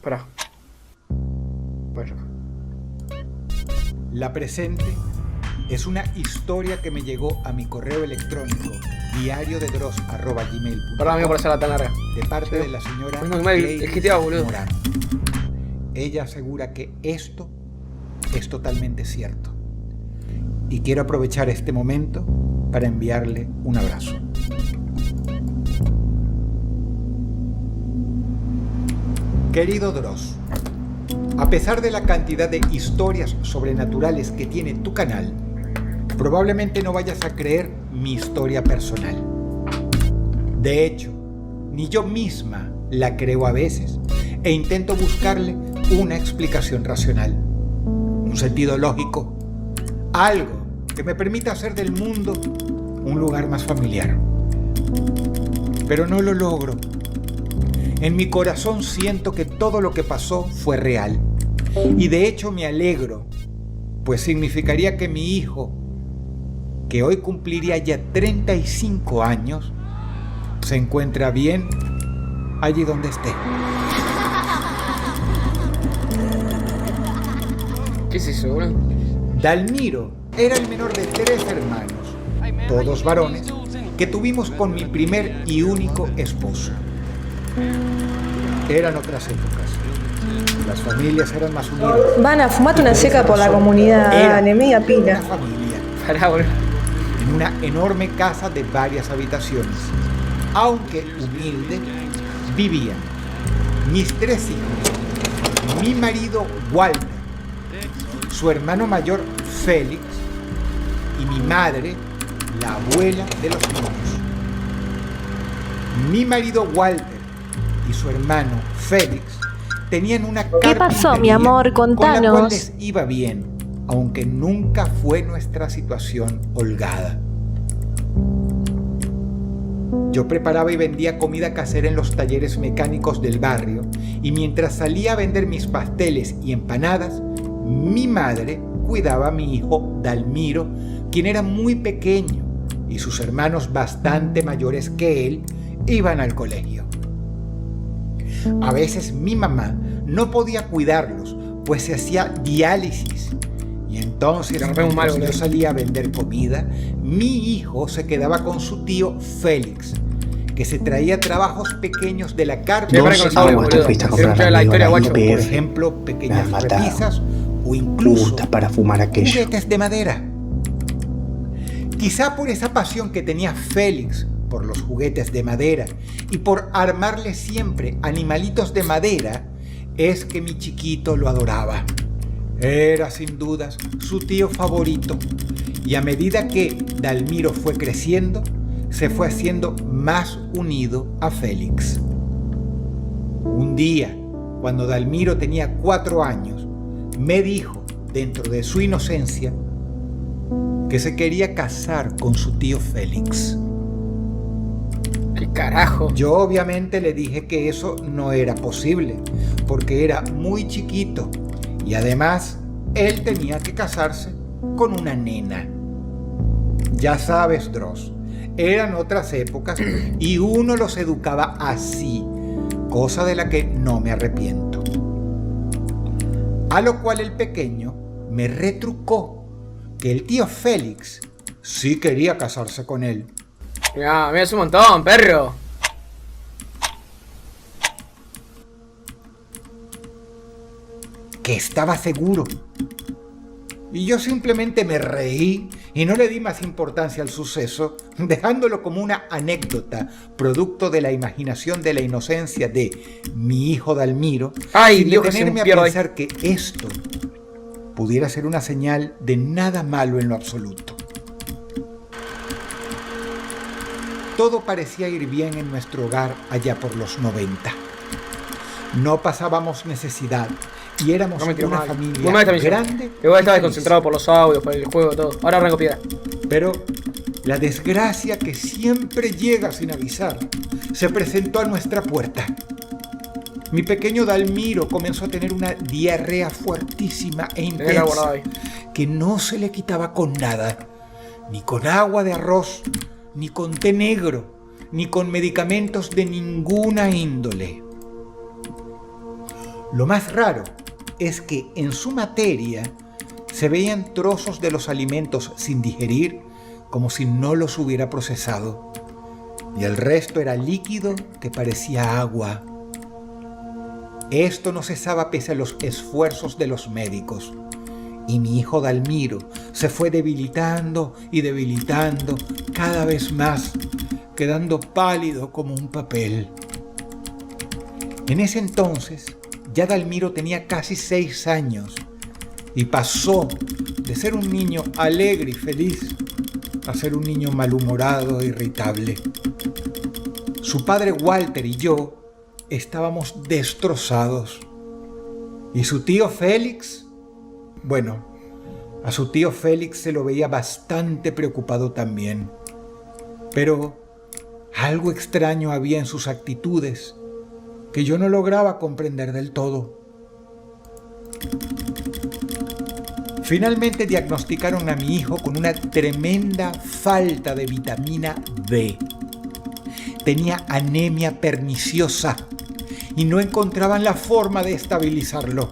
Pará. Bueno. La presente es una historia que me llegó a mi correo electrónico diariodedros@gmail.com. Perdón, amigo, por hacerla tan larga. De parte Sí. de la señora Es muy mal el Gladys GTA, boludo. Morán. Ella asegura que esto es totalmente cierto. Y quiero aprovechar este momento para enviarle un abrazo. Querido Dross, a pesar de la cantidad de historias sobrenaturales que tiene tu canal, probablemente no vayas a creer mi historia personal. De hecho, ni yo misma la creo a veces e intento buscarle una explicación racional, un sentido lógico, algo que me permita hacer del mundo un lugar más familiar. Pero no lo logro. En mi corazón siento que todo lo que pasó fue real. Y de hecho me alegro, pues significaría que mi hijo, que hoy cumpliría ya 35 años, se encuentra bien allí donde esté. ¿Qué es eso, boludo? Dalmiro era el menor de 3 hermanos, todos varones, que tuvimos con mi primer y único esposo. Eran otras épocas. Las familias eran más unidas. Van a fumarte una seca por la comunidad, dale, media Una pila. familia Pará, boludo. en una enorme casa de varias habitaciones. Aunque humilde, vivían mis 3 hijos, mi marido Walter, su hermano mayor Félix y mi madre, la abuela de los niños. Mi marido Walter y su hermano Félix tenían una ¿Qué pasó, mi carpintería amor? con la cual Contanos. les iba bien, aunque nunca fue nuestra situación holgada. Yo preparaba y vendía comida casera en los talleres mecánicos del barrio, y mientras salía a vender mis pasteles y empanadas, mi madre cuidaba a mi hijo Dalmiro, quien era muy pequeño, y sus hermanos bastante mayores que él iban al colegio. A veces mi mamá no podía cuidarlos, pues se hacía diálisis. Y entonces, mientras yo salía a vender comida, mi hijo se quedaba con su tío Félix, que se traía trabajos pequeños de la carpintería. Por ejemplo, pequeñas repisas o incluso para fumar aquello. juguetes de madera. Quizá por esa pasión que tenía Félix por los juguetes de madera y por armarle siempre animalitos de madera, es que mi chiquito lo adoraba. Era sin dudas su tío favorito, y a medida que Dalmiro fue creciendo, se fue haciendo más unido a Félix. Un día, cuando Dalmiro tenía 4 años, me dijo, dentro de su inocencia, que se quería casar con su tío Félix. ¿Qué carajo? Yo obviamente le dije que eso no era posible, porque era muy chiquito y además él tenía que casarse con una nena. Ya sabes, Dross, eran otras épocas y uno los educaba así, cosa de la que no me arrepiento. A lo cual el pequeño me retrucó que el tío Félix sí quería casarse con él. Mirá, es un montón, perro. Que estaba seguro. Y yo simplemente me reí y no le di más importancia al suceso, dejándolo como una anécdota, producto de la imaginación de la inocencia de mi hijo Dalmiro, Ay, sin Dios, que se detenerme me a pierde. pensar que esto pudiera ser una señal de nada malo en lo absoluto. Todo parecía ir bien en nuestro hogar allá por los 90. No pasábamos necesidad y éramos una familia grande. Igual estaba y feliz. desconcentrado por los audios, por el juego, todo. Ahora arranco piedra. Pero la desgracia que siempre llega sin avisar se presentó a nuestra puerta. Mi pequeño Dalmiro comenzó a tener una diarrea fuertísima e intensa que no se le quitaba con nada, ni con agua de arroz, ni con té negro, ni con medicamentos de ninguna índole. Lo más raro es que en su materia se veían trozos de los alimentos sin digerir, como si no los hubiera procesado, y el resto era líquido que parecía agua. Esto no cesaba pese a los esfuerzos de los médicos, y mi hijo Dalmiro se fue debilitando y debilitando cada vez más, quedando pálido como un papel. En ese entonces, ya Dalmiro tenía casi 6 años y pasó de ser un niño alegre y feliz a ser un niño malhumorado e irritable. Su padre Walter y yo estábamos destrozados. ¿Y su tío Félix? Bueno, a su tío Félix se lo veía bastante preocupado también. Pero algo extraño había en sus actitudes que yo no lograba comprender del todo. Finalmente diagnosticaron a mi hijo con una tremenda falta de vitamina D. Tenía anemia perniciosa y no encontraban la forma de estabilizarlo.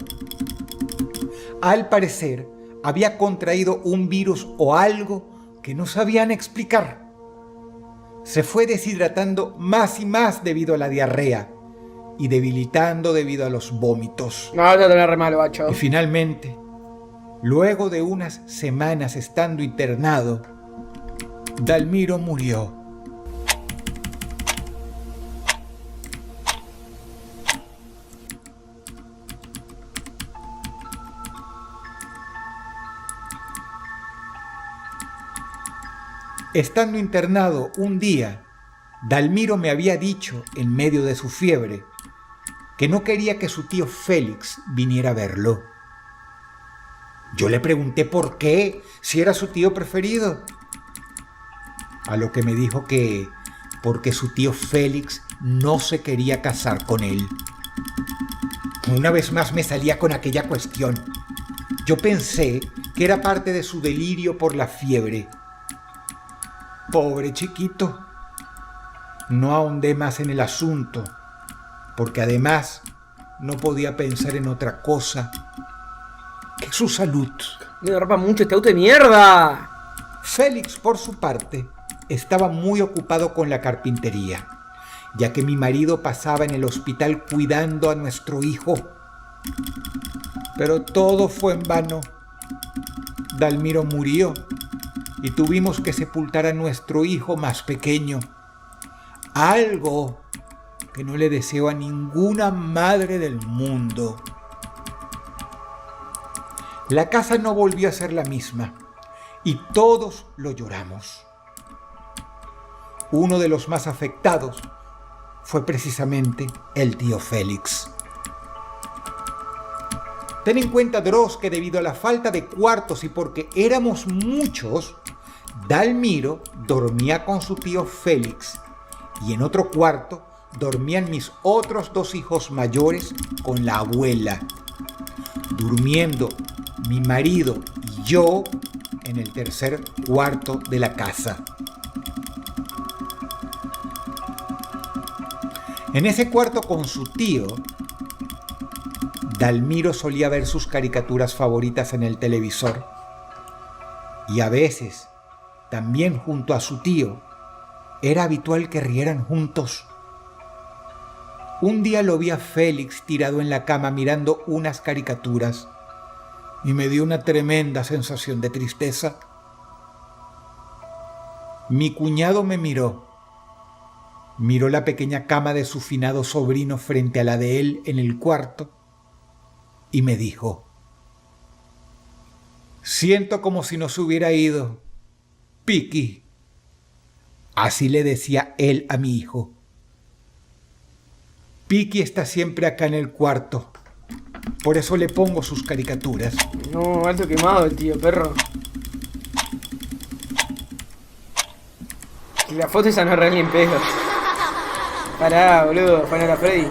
Al parecer, había contraído un virus o algo que no sabían explicar. Se fue deshidratando más y más debido a la diarrea y debilitando debido a los vómitos. No, ya te re mal, bacho. Y finalmente, luego de unas semanas estando internado, Dalmiro murió. Estando internado un día, Dalmiro me había dicho, en medio de su fiebre, que no quería que su tío Félix viniera a verlo. Yo le pregunté por qué, si era su tío preferido. A lo que me dijo que porque su tío Félix no se quería casar con él. Una vez más me salía con aquella cuestión. Yo pensé que era parte de su delirio por la fiebre. Pobre chiquito. No ahondé más en el asunto, porque además no podía pensar en otra cosa que su salud. Me derrapa mucho este auto de mierda. Félix, por su parte, estaba muy ocupado con la carpintería, ya que mi marido pasaba en el hospital cuidando a nuestro hijo. Pero todo fue en vano. Dalmiro murió y tuvimos que sepultar a nuestro hijo más pequeño. Algo que no le deseo a ninguna madre del mundo. La casa no volvió a ser la misma y todos lo lloramos. Uno de los más afectados fue precisamente el tío Félix. Ten en cuenta, Dross, que debido a la falta de cuartos y porque éramos muchos, Dalmiro dormía con su tío Félix y en otro cuarto dormían mis otros 2 hijos mayores con la abuela, durmiendo mi marido y yo en el tercer cuarto de la casa. En ese cuarto con su tío, Dalmiro solía ver sus caricaturas favoritas en el televisor y a veces, también junto a su tío, era habitual que rieran juntos. Un día lo vi a Félix tirado en la cama mirando unas caricaturas y me dio una tremenda sensación de tristeza. Mi cuñado me miró la pequeña cama de su finado sobrino frente a la de él en el cuarto y me dijo: «Siento como si no se hubiera ido, Piqui». Así le decía él a mi hijo. Piqui está siempre acá en el cuarto. Por eso le pongo sus caricaturas. No, alto quemado el tío, perro. La foto esa no es real ni en pedo. Pará, boludo, Juan era Freddy.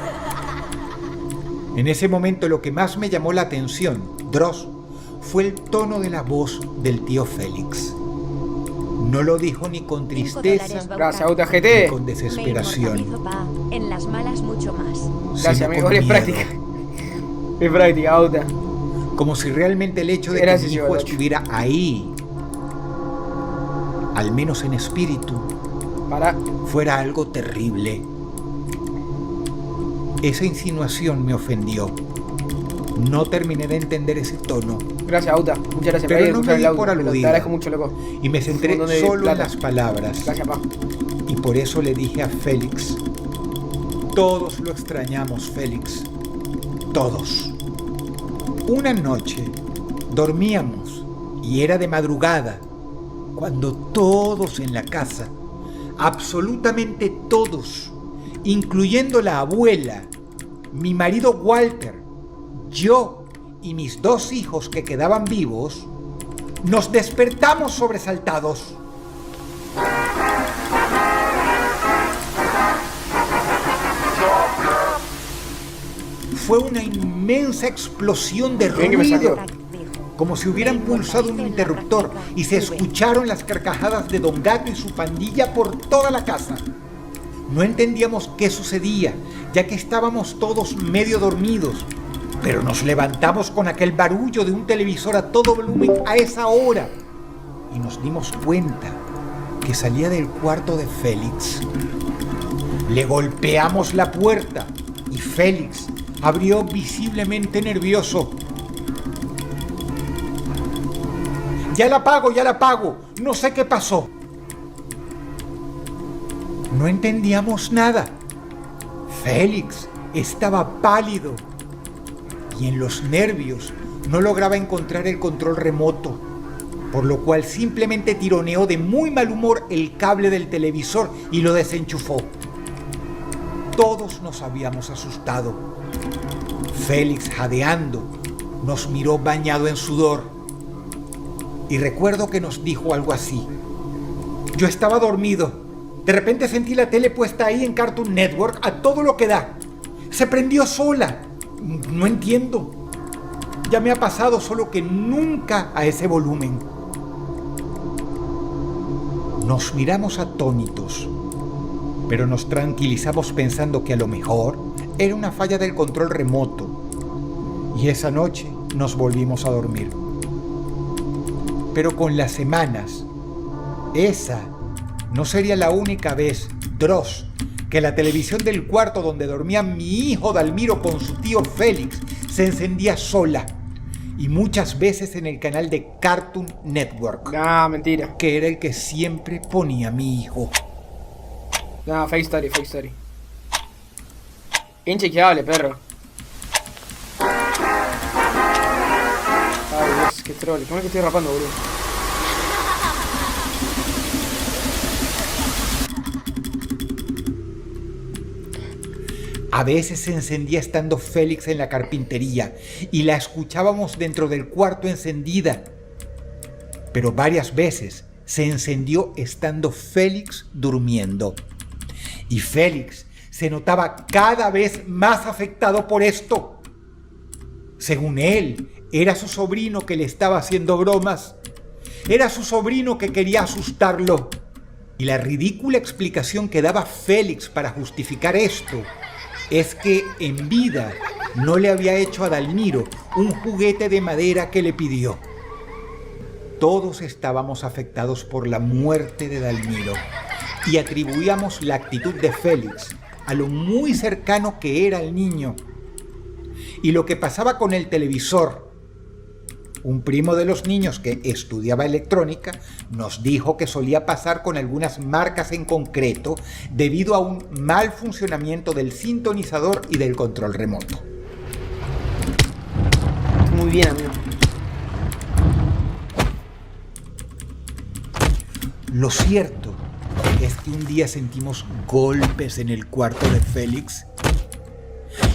En ese momento lo que más me llamó la atención, Dross, fue el tono de la voz del tío Félix. No lo dijo ni con tristeza, Gracias, Auta ni GT. con desesperación, En las malas mucho más. Gracias, sino amigo, con es miedo. práctica. Qué práctica, Auta. Como si realmente el hecho de que Gracias, mi hijo Iván. estuviera ahí, al menos en espíritu, Para. fuera algo terrible. Esa insinuación me ofendió. No terminé de entender ese tono Gracias, Auta. Muchas gracias. Pero Me voy a no escuchar me el di audio, por pero Te aludida. agradezco mucho, loco. y me centré Un montón de solo en plata. las palabras. Gracias, pa. Y por eso le dije a Félix, todos lo extrañamos, Félix. Todos. Una noche dormíamos y era de madrugada cuando todos en la casa, absolutamente todos, incluyendo la abuela, mi marido Walter, yo y mis 2 hijos que quedaban vivos, nos despertamos sobresaltados. Fue una inmensa explosión de Bien que me ruido, salió. como si hubieran pulsado un interruptor y se escucharon las carcajadas de Don Gato y su pandilla por toda la casa. No entendíamos qué sucedía, ya que estábamos todos medio dormidos, pero nos levantamos con aquel barullo de un televisor a todo volumen a esa hora y nos dimos cuenta que salía del cuarto de Félix. Le golpeamos la puerta y Félix abrió visiblemente nervioso. Ya la pago, no sé qué pasó. No entendíamos nada. Félix estaba pálido y en los nervios no lograba encontrar el control remoto, por lo cual simplemente tironeó de muy mal humor el cable del televisor y lo desenchufó. Todos nos habíamos asustado. Félix, jadeando, nos miró bañado en sudor. Y recuerdo que nos dijo algo así. Yo estaba dormido. De repente sentí la tele puesta ahí en Cartoon Network a todo lo que da. Se prendió sola. No entiendo. Ya me ha pasado, solo que nunca a ese volumen. Nos miramos atónitos, pero nos tranquilizamos pensando que a lo mejor era una falla del control remoto. Y esa noche nos volvimos a dormir. Pero con las semanas, esa no sería la única vez, Dross, que la televisión del cuarto donde dormía mi hijo Dalmiro con su tío Félix se encendía sola. Y muchas veces en el canal de Cartoon Network, Nah, mentira. que era el que siempre ponía mi hijo. Nah, fake story, fake story. Inchequeable, perro. Ay, Dios, qué troll. ¿Cómo es que estoy rapando, boludo? A veces se encendía estando Félix en la carpintería y la escuchábamos dentro del cuarto encendida. Pero varias veces se encendió estando Félix durmiendo. Y Félix se notaba cada vez más afectado por esto. Según él, era su sobrino que le estaba haciendo bromas. Era su sobrino que quería asustarlo. Y la ridícula explicación que daba Félix para justificar esto es que en vida no le había hecho a Dalmiro un juguete de madera que le pidió. Todos estábamos afectados por la muerte de Dalmiro y atribuíamos la actitud de Félix a lo muy cercano que era el niño. Y lo que pasaba con el televisor. Un primo de los niños que estudiaba electrónica nos dijo que solía pasar con algunas marcas en concreto debido a un mal funcionamiento del sintonizador y del control remoto. Muy bien, amigo. Lo cierto es que un día sentimos golpes en el cuarto de Félix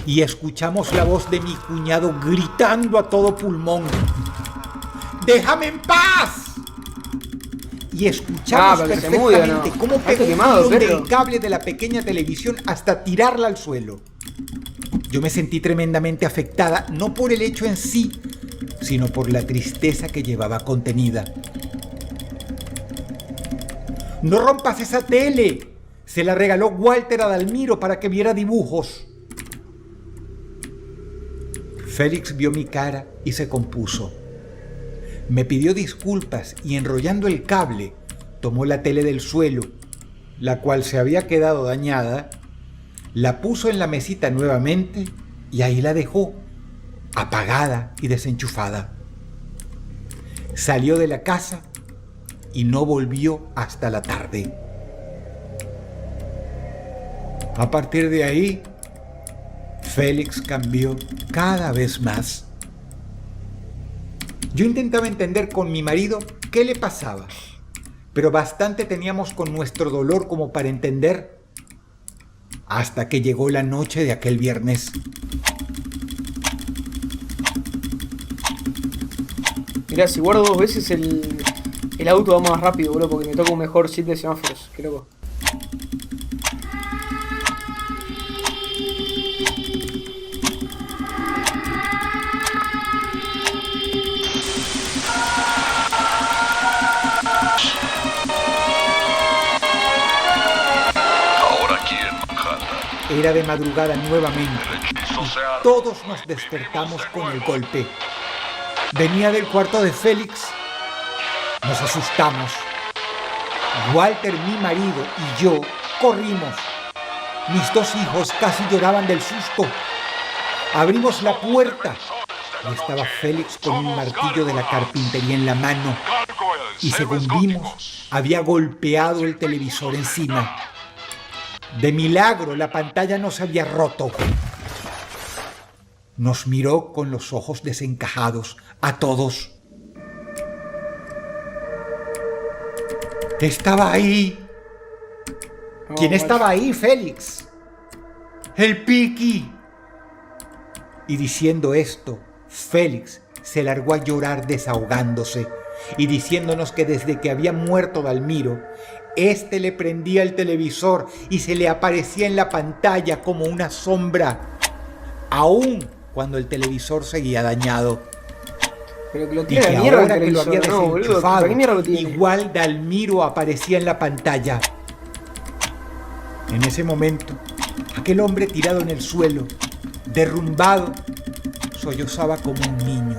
y escuchamos la voz de mi cuñado gritando a todo pulmón: ¡déjame en paz! Y escuchamos pero se perfectamente muda, ¿no? cómo Está pegó un quemado, tirón perro. del cable de la pequeña televisión hasta tirarla al suelo. Yo me sentí tremendamente afectada, no por el hecho en sí, sino por la tristeza que llevaba contenida. ¡No rompas esa tele! Se la regaló Walter a Dalmiro para que viera dibujos. Félix vio mi cara y se compuso. Me pidió disculpas y enrollando el cable, tomó la tele del suelo, la cual se había quedado dañada, la puso en la mesita nuevamente y ahí la dejó, apagada y desenchufada. Salió de la casa y no volvió hasta la tarde. A partir de ahí, Félix cambió cada vez más. Yo intentaba entender con mi marido qué le pasaba, pero bastante teníamos con nuestro dolor como para entender, hasta que llegó la noche de aquel viernes. Mirá, si guardo 2 veces el auto va más rápido, boludo, porque me toca un mejor chip de semáforos. Qué loco. Era de madrugada nuevamente y todos nos despertamos con el golpe. Venía del cuarto de Félix. Nos asustamos. Walter, mi marido, y yo corrimos. Mis 2 hijos casi lloraban del susto. Abrimos la puerta y estaba Félix con un martillo de la carpintería en la mano. Y según vimos, había golpeado el televisor encima. De milagro, la pantalla no se había roto. Nos miró con los ojos desencajados a todos. Estaba ahí. ¿Quién estaba ahí, Félix? El Piqui. Y diciendo esto, Félix se largó a llorar desahogándose y diciéndonos que desde que había muerto Dalmiro, este le prendía el televisor y se le aparecía en la pantalla como una sombra, aún cuando el televisor seguía dañado. Pero que lo Y tiene que la mierda ahora el que lo había televisor, no, boludo. desenchufado, ¿Para qué mierda lo tiene? igual Dalmiro aparecía en la pantalla. En ese momento, aquel hombre tirado en el suelo, derrumbado, sollozaba como un niño.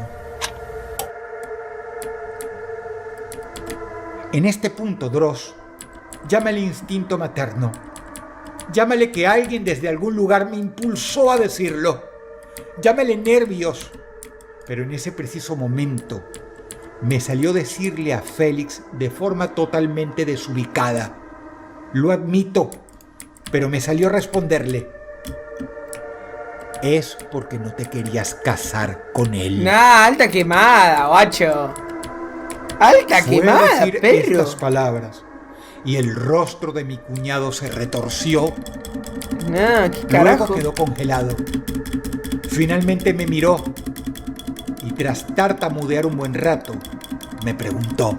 En este punto, Dross, llámale instinto materno. Llámale que alguien desde algún lugar me impulsó a decirlo. Llámale nervios. Pero en ese preciso momento me salió decirle a Félix de forma totalmente desubicada. Lo admito, pero me salió responderle. Es porque no te querías casar con él. Nah, alta quemada, guacho. Alta Fue a quemada, decir perro. estas palabras y el rostro de mi cuñado se retorció. Nah, qué Luego carajo. quedó congelado. Finalmente me miró y tras tartamudear un buen rato, me preguntó.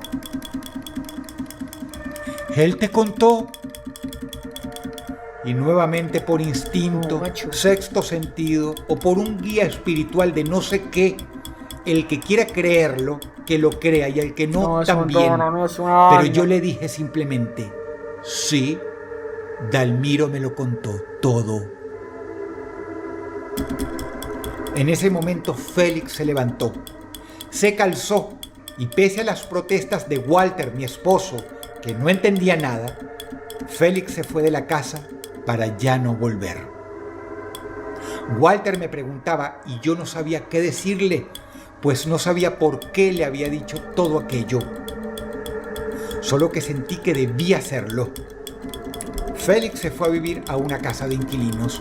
¿Él te contó? Y nuevamente por instinto, No, macho. sexto sentido o por un guía espiritual de no sé qué, el que quiera creerlo, que lo crea y el que no, es un también. montón, no, es una Pero banda. yo le dije simplemente, sí, Dalmiro me lo contó todo. En ese momento Félix se levantó, se calzó y pese a las protestas de Walter, mi esposo, que no entendía nada, Félix se fue de la casa para ya no volver. Walter me preguntaba y yo no sabía qué decirle, pues no sabía por qué le había dicho todo aquello. Solo que sentí que debía hacerlo. Félix se fue a vivir a una casa de inquilinos.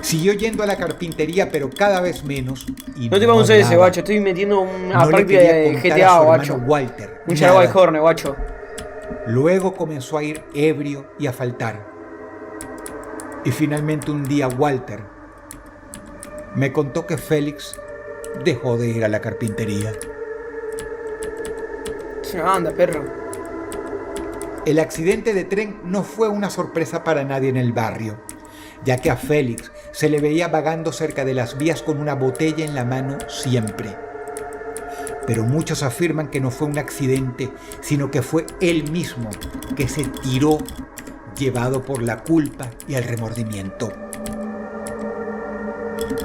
Siguió yendo a la carpintería, pero cada vez menos. Y No te vamos a ese, hablaba. guacho. Estoy metiendo una No le práctica quería de contar a GTA, su guacho. hermano Walter. Un Chargo nada. al Horne, guacho. Luego comenzó a ir ebrio y a faltar. Y finalmente un día Walter me contó que Félix dejó de ir a la carpintería. Es una banda, perro. El accidente de tren no fue una sorpresa para nadie en el barrio, ya que a Félix se le veía vagando cerca de las vías con una botella en la mano siempre. Pero muchos afirman que no fue un accidente, sino que fue él mismo que se tiró, llevado por la culpa y el remordimiento.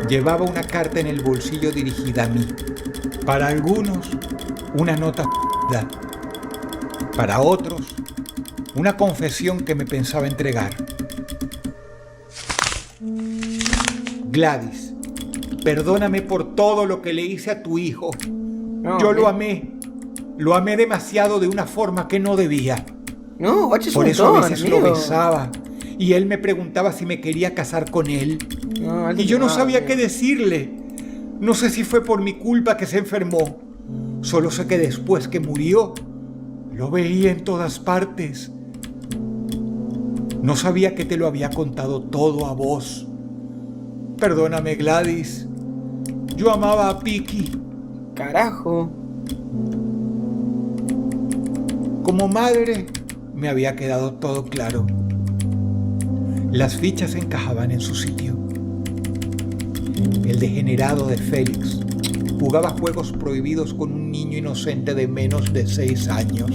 Llevaba una carta en el bolsillo dirigida a mí. Para algunos, una nota para otros, una confesión que me pensaba entregar. Gladys, perdóname por todo lo que le hice a tu hijo. No, Yo lo amé demasiado de una forma que no debía. No, guacho, es Por un eso a montón, veces amigo. lo besaba y él me preguntaba si me quería casar con él. No, Y yo no sabía amigo. qué decirle. No sé si fue por mi culpa que se enfermó. Solo sé que después que murió, lo veía en todas partes. No sabía que te lo había contado todo a vos. Perdóname, Gladys. Yo amaba a Piki. Carajo. Como madre, me había quedado todo claro. Las fichas encajaban en su sitio. El degenerado de Félix jugaba juegos prohibidos con un niño inocente de menos de 6 años.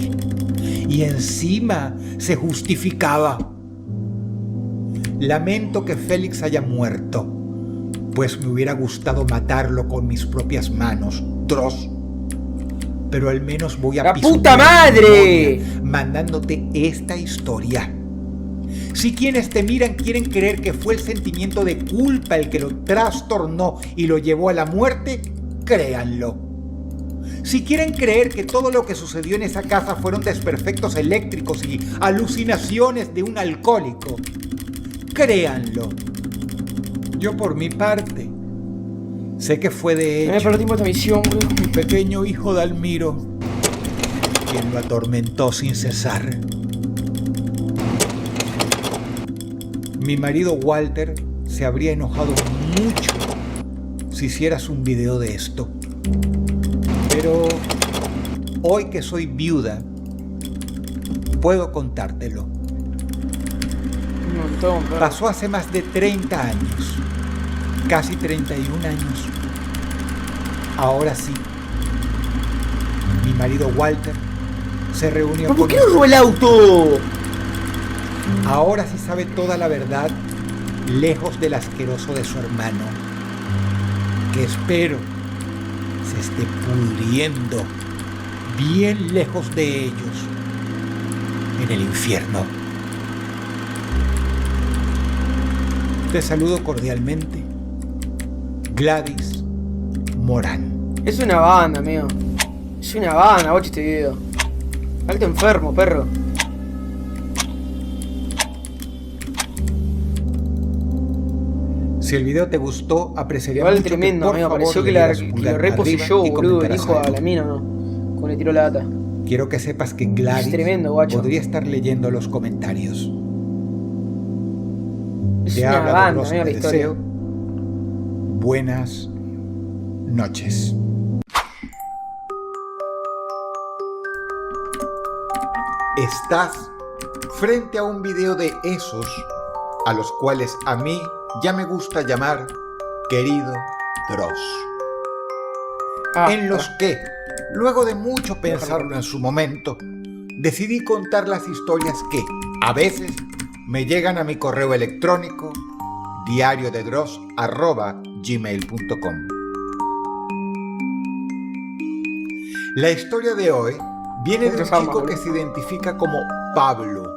Y encima se justificaba. Lamento que Félix haya muerto, pues me hubiera gustado matarlo con mis propias manos, Dross. Pero al menos voy a ¡La pisotear puta tu madre! memoria mandándote esta historia. Si quienes te miran quieren creer que fue el sentimiento de culpa el que lo trastornó y lo llevó a la muerte, créanlo. Si quieren creer que todo lo que sucedió en esa casa fueron desperfectos eléctricos y alucinaciones de un alcohólico, créanlo. Yo por mi parte, sé que fue de Me hecho perdí esta misión, boludo. mi pequeño hijo de Almiro quien lo atormentó sin cesar. Mi marido Walter se habría enojado mucho si hicieras un video de esto. Pero hoy que soy viuda, puedo contártelo. Un montón, perro. Pasó hace más de 30 años, casi 31 años. Ahora sí, mi marido Walter se reunió ¿Por con qué no robó el auto? Ahora sí sabe toda la verdad, lejos del asqueroso de su hermano, que espero se esté pudriendo bien lejos de ellos, en el infierno. Te saludo cordialmente, Gladys Morán. Es una banda, amigo. Es una banda, guacho, este video. Alto enfermo, perro. Si el video te gustó, apreciaría Igual mucho tremendo, que por amigo. favor Pareció que, le que dieras lo pulgar reposeyó, arriba y boludo. El comentaras hijo a algo. la mina, ¿no? Cuando le tiró la data. Quiero que sepas que Gladys Es tremendo, guacho. podría estar leyendo los comentarios. Es Te una habla banda, Doloroso amigo, la Te historia. deseo buenas noches. Estás frente a un video de esos a los cuales a mí ya me gusta llamar querido Dross. En los que, luego de mucho pensarlo en su momento, decidí contar las historias que, a veces, me llegan a mi correo electrónico diariodedross@gmail.com. La historia de hoy viene de un chico que se identifica como Pablo.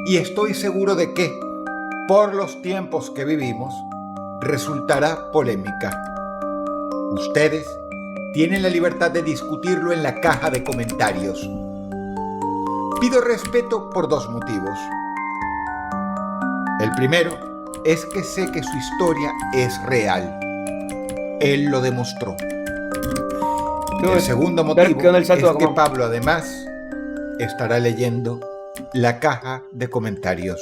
Y estoy seguro de que, por los tiempos que vivimos, resultará polémica. Ustedes tienen la libertad de discutirlo en la caja de comentarios. Pido respeto por 2 motivos. El primero es que sé que su historia es real. Él lo demostró. El segundo motivo es que Pablo además estará leyendo la caja de comentarios.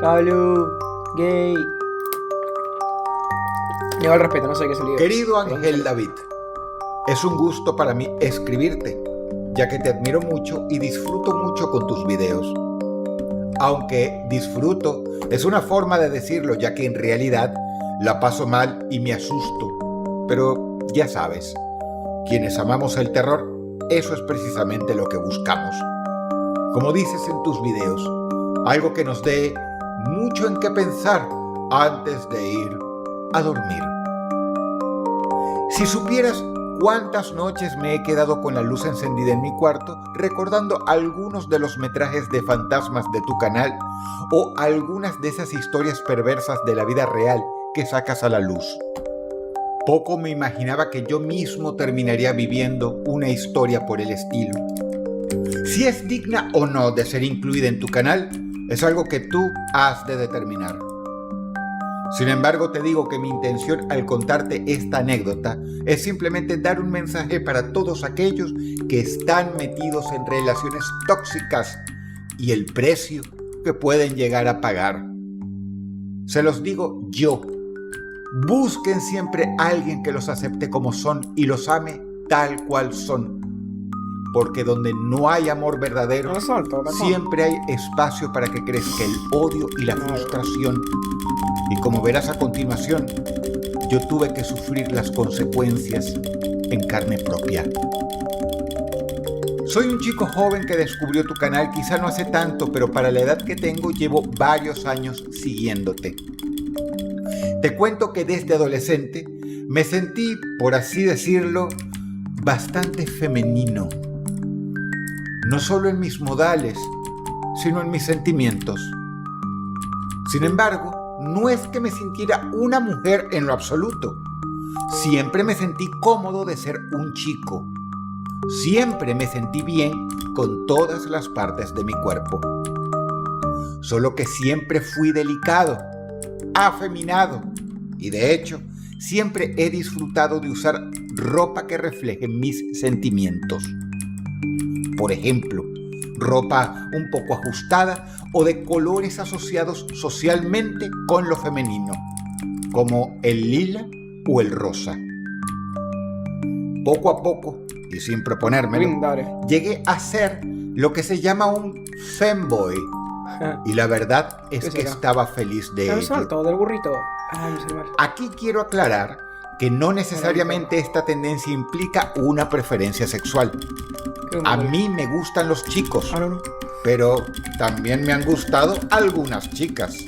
Pablo, gay. Lleva el respeto, no sé qué es el libro. Querido Ángel David, es un gusto para mí escribirte, ya que te admiro mucho y disfruto mucho con tus videos. Aunque disfruto es una forma de decirlo, ya que en realidad la paso mal y me asusto. Pero ya sabes, quienes amamos el terror, eso es precisamente lo que buscamos. Como dices en tus videos, Algo que nos dé mucho en qué pensar antes de ir a dormir. Si supieras cuántas noches me he quedado con la luz encendida en mi cuarto, recordando algunos de los metrajes de fantasmas de tu canal o algunas de esas historias perversas de la vida real que sacas a la luz. Poco me imaginaba que yo mismo terminaría viviendo una historia por el estilo. Si es digna o no de ser incluida en tu canal, es algo que tú has de determinar. Sin embargo, te digo que mi intención al contarte esta anécdota es simplemente dar un mensaje para todos aquellos que están metidos en relaciones tóxicas y el precio que pueden llegar a pagar. Se los digo yo. Busquen siempre a alguien que los acepte como son y los ame tal cual son. Porque donde no hay amor verdadero, siempre hay espacio para que crezca el odio y la frustración. Y como verás a continuación, yo tuve que sufrir las consecuencias en carne propia. Soy un chico joven que descubrió tu canal quizá no hace tanto, pero para la edad que tengo llevo varios años siguiéndote. Te cuento que desde adolescente me sentí, por así decirlo, bastante femenino. No solo en mis modales, sino en mis sentimientos. Sin embargo, no es que me sintiera una mujer en lo absoluto. Siempre me sentí cómodo de ser un chico. Siempre me sentí bien con todas las partes de mi cuerpo. Solo que siempre fui delicado, afeminado, y de hecho, siempre he disfrutado de usar ropa que refleje mis sentimientos. Por ejemplo, ropa un poco ajustada o de colores asociados socialmente con lo femenino, como el lila o el rosa. Poco a poco, y sin proponérmelo, llegué a ser lo que se llama un femboy, y la verdad es que estaba feliz de ello. El salto del burrito. Aquí quiero aclarar que no necesariamente esta tendencia implica una preferencia sexual. A mí me gustan los chicos, pero también me han gustado algunas chicas.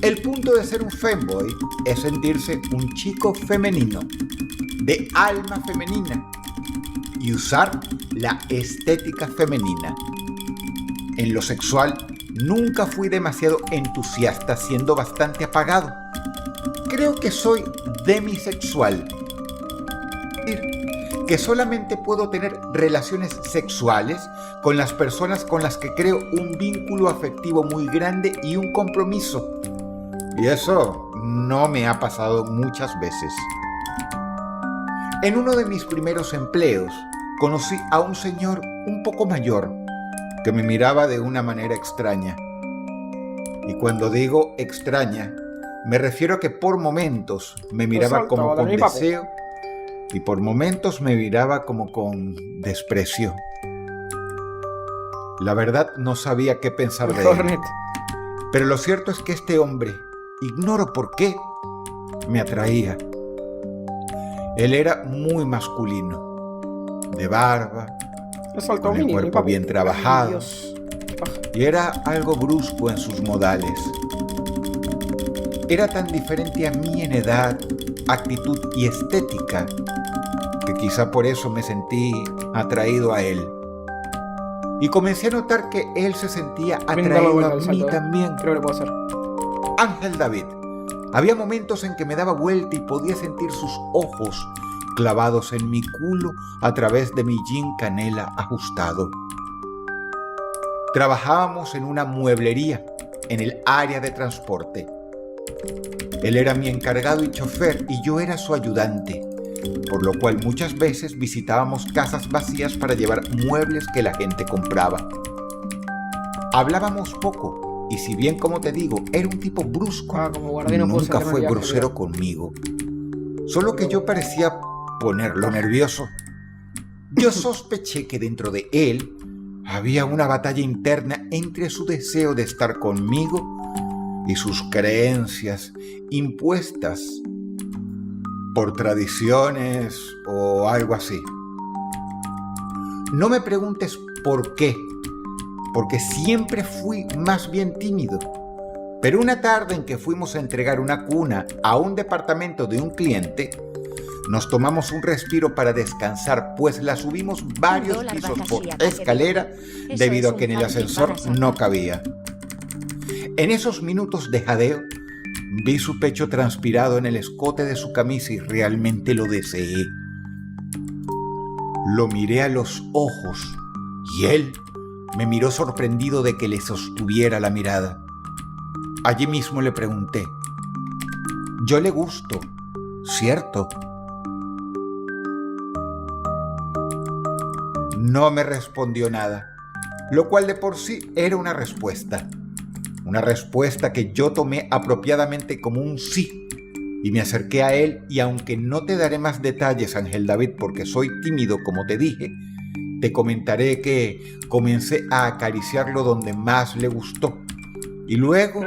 El punto de ser un femboy es sentirse un chico femenino, de alma femenina, y usar la estética femenina. En lo sexual, nunca fui demasiado entusiasta, siendo bastante apagado. Creo que soy demisexual, que solamente puedo tener relaciones sexuales con las personas con las que creo un vínculo afectivo muy grande y un compromiso. Y eso no me ha pasado muchas veces. En uno de mis primeros empleos, conocí a un señor un poco mayor que me miraba de una manera extraña. Y cuando digo extraña, me refiero a que por momentos me miraba como con deseo y por momentos me miraba como con desprecio. La verdad no sabía qué pensar de él. Pero lo cierto es que este hombre, ignoro por qué, me atraía. Él era muy masculino, de barba, con el cuerpo bien trabajado, y era algo brusco en sus modales. Era tan diferente a mí en edad, actitud y estética, que quizá por eso me sentí atraído a él. Y comencé a notar que él se sentía atraído a mí también. Creo que lo puedo hacer. Ángel David. Había momentos en que me daba vuelta y podía sentir sus ojos clavados en mi culo a través de mi jean canela ajustado. Trabajábamos en una mueblería en el área de transporte. Él era mi encargado y chofer y yo era su ayudante, por lo cual muchas veces visitábamos casas vacías para llevar muebles que la gente compraba. Hablábamos poco y si bien, como te digo, era un tipo brusco, nunca fue grosero conmigo. Solo que yo parecía ponerlo nervioso. Yo sospeché que dentro de él había una batalla interna entre su deseo de estar conmigo y sus creencias impuestas por tradiciones o algo así. No me preguntes por qué, porque siempre fui más bien tímido. Pero una tarde en que fuimos a entregar una cuna a un departamento de un cliente, nos tomamos un respiro para descansar, pues la subimos varios pisos por escalera debido a que en el ascensor no cabía. En esos minutos de jadeo, vi su pecho transpirado en el escote de su camisa y realmente lo deseé. Lo miré a los ojos y él me miró sorprendido de que le sostuviera la mirada. Allí mismo le pregunté: yo le gusto, ¿cierto? No me respondió nada, lo cual de por sí era una respuesta. Una respuesta que yo tomé apropiadamente como un sí. Y me acerqué a él y aunque no te daré más detalles, Ángel David, porque soy tímido como te dije, te comentaré que comencé a acariciarlo donde más le gustó. Y luego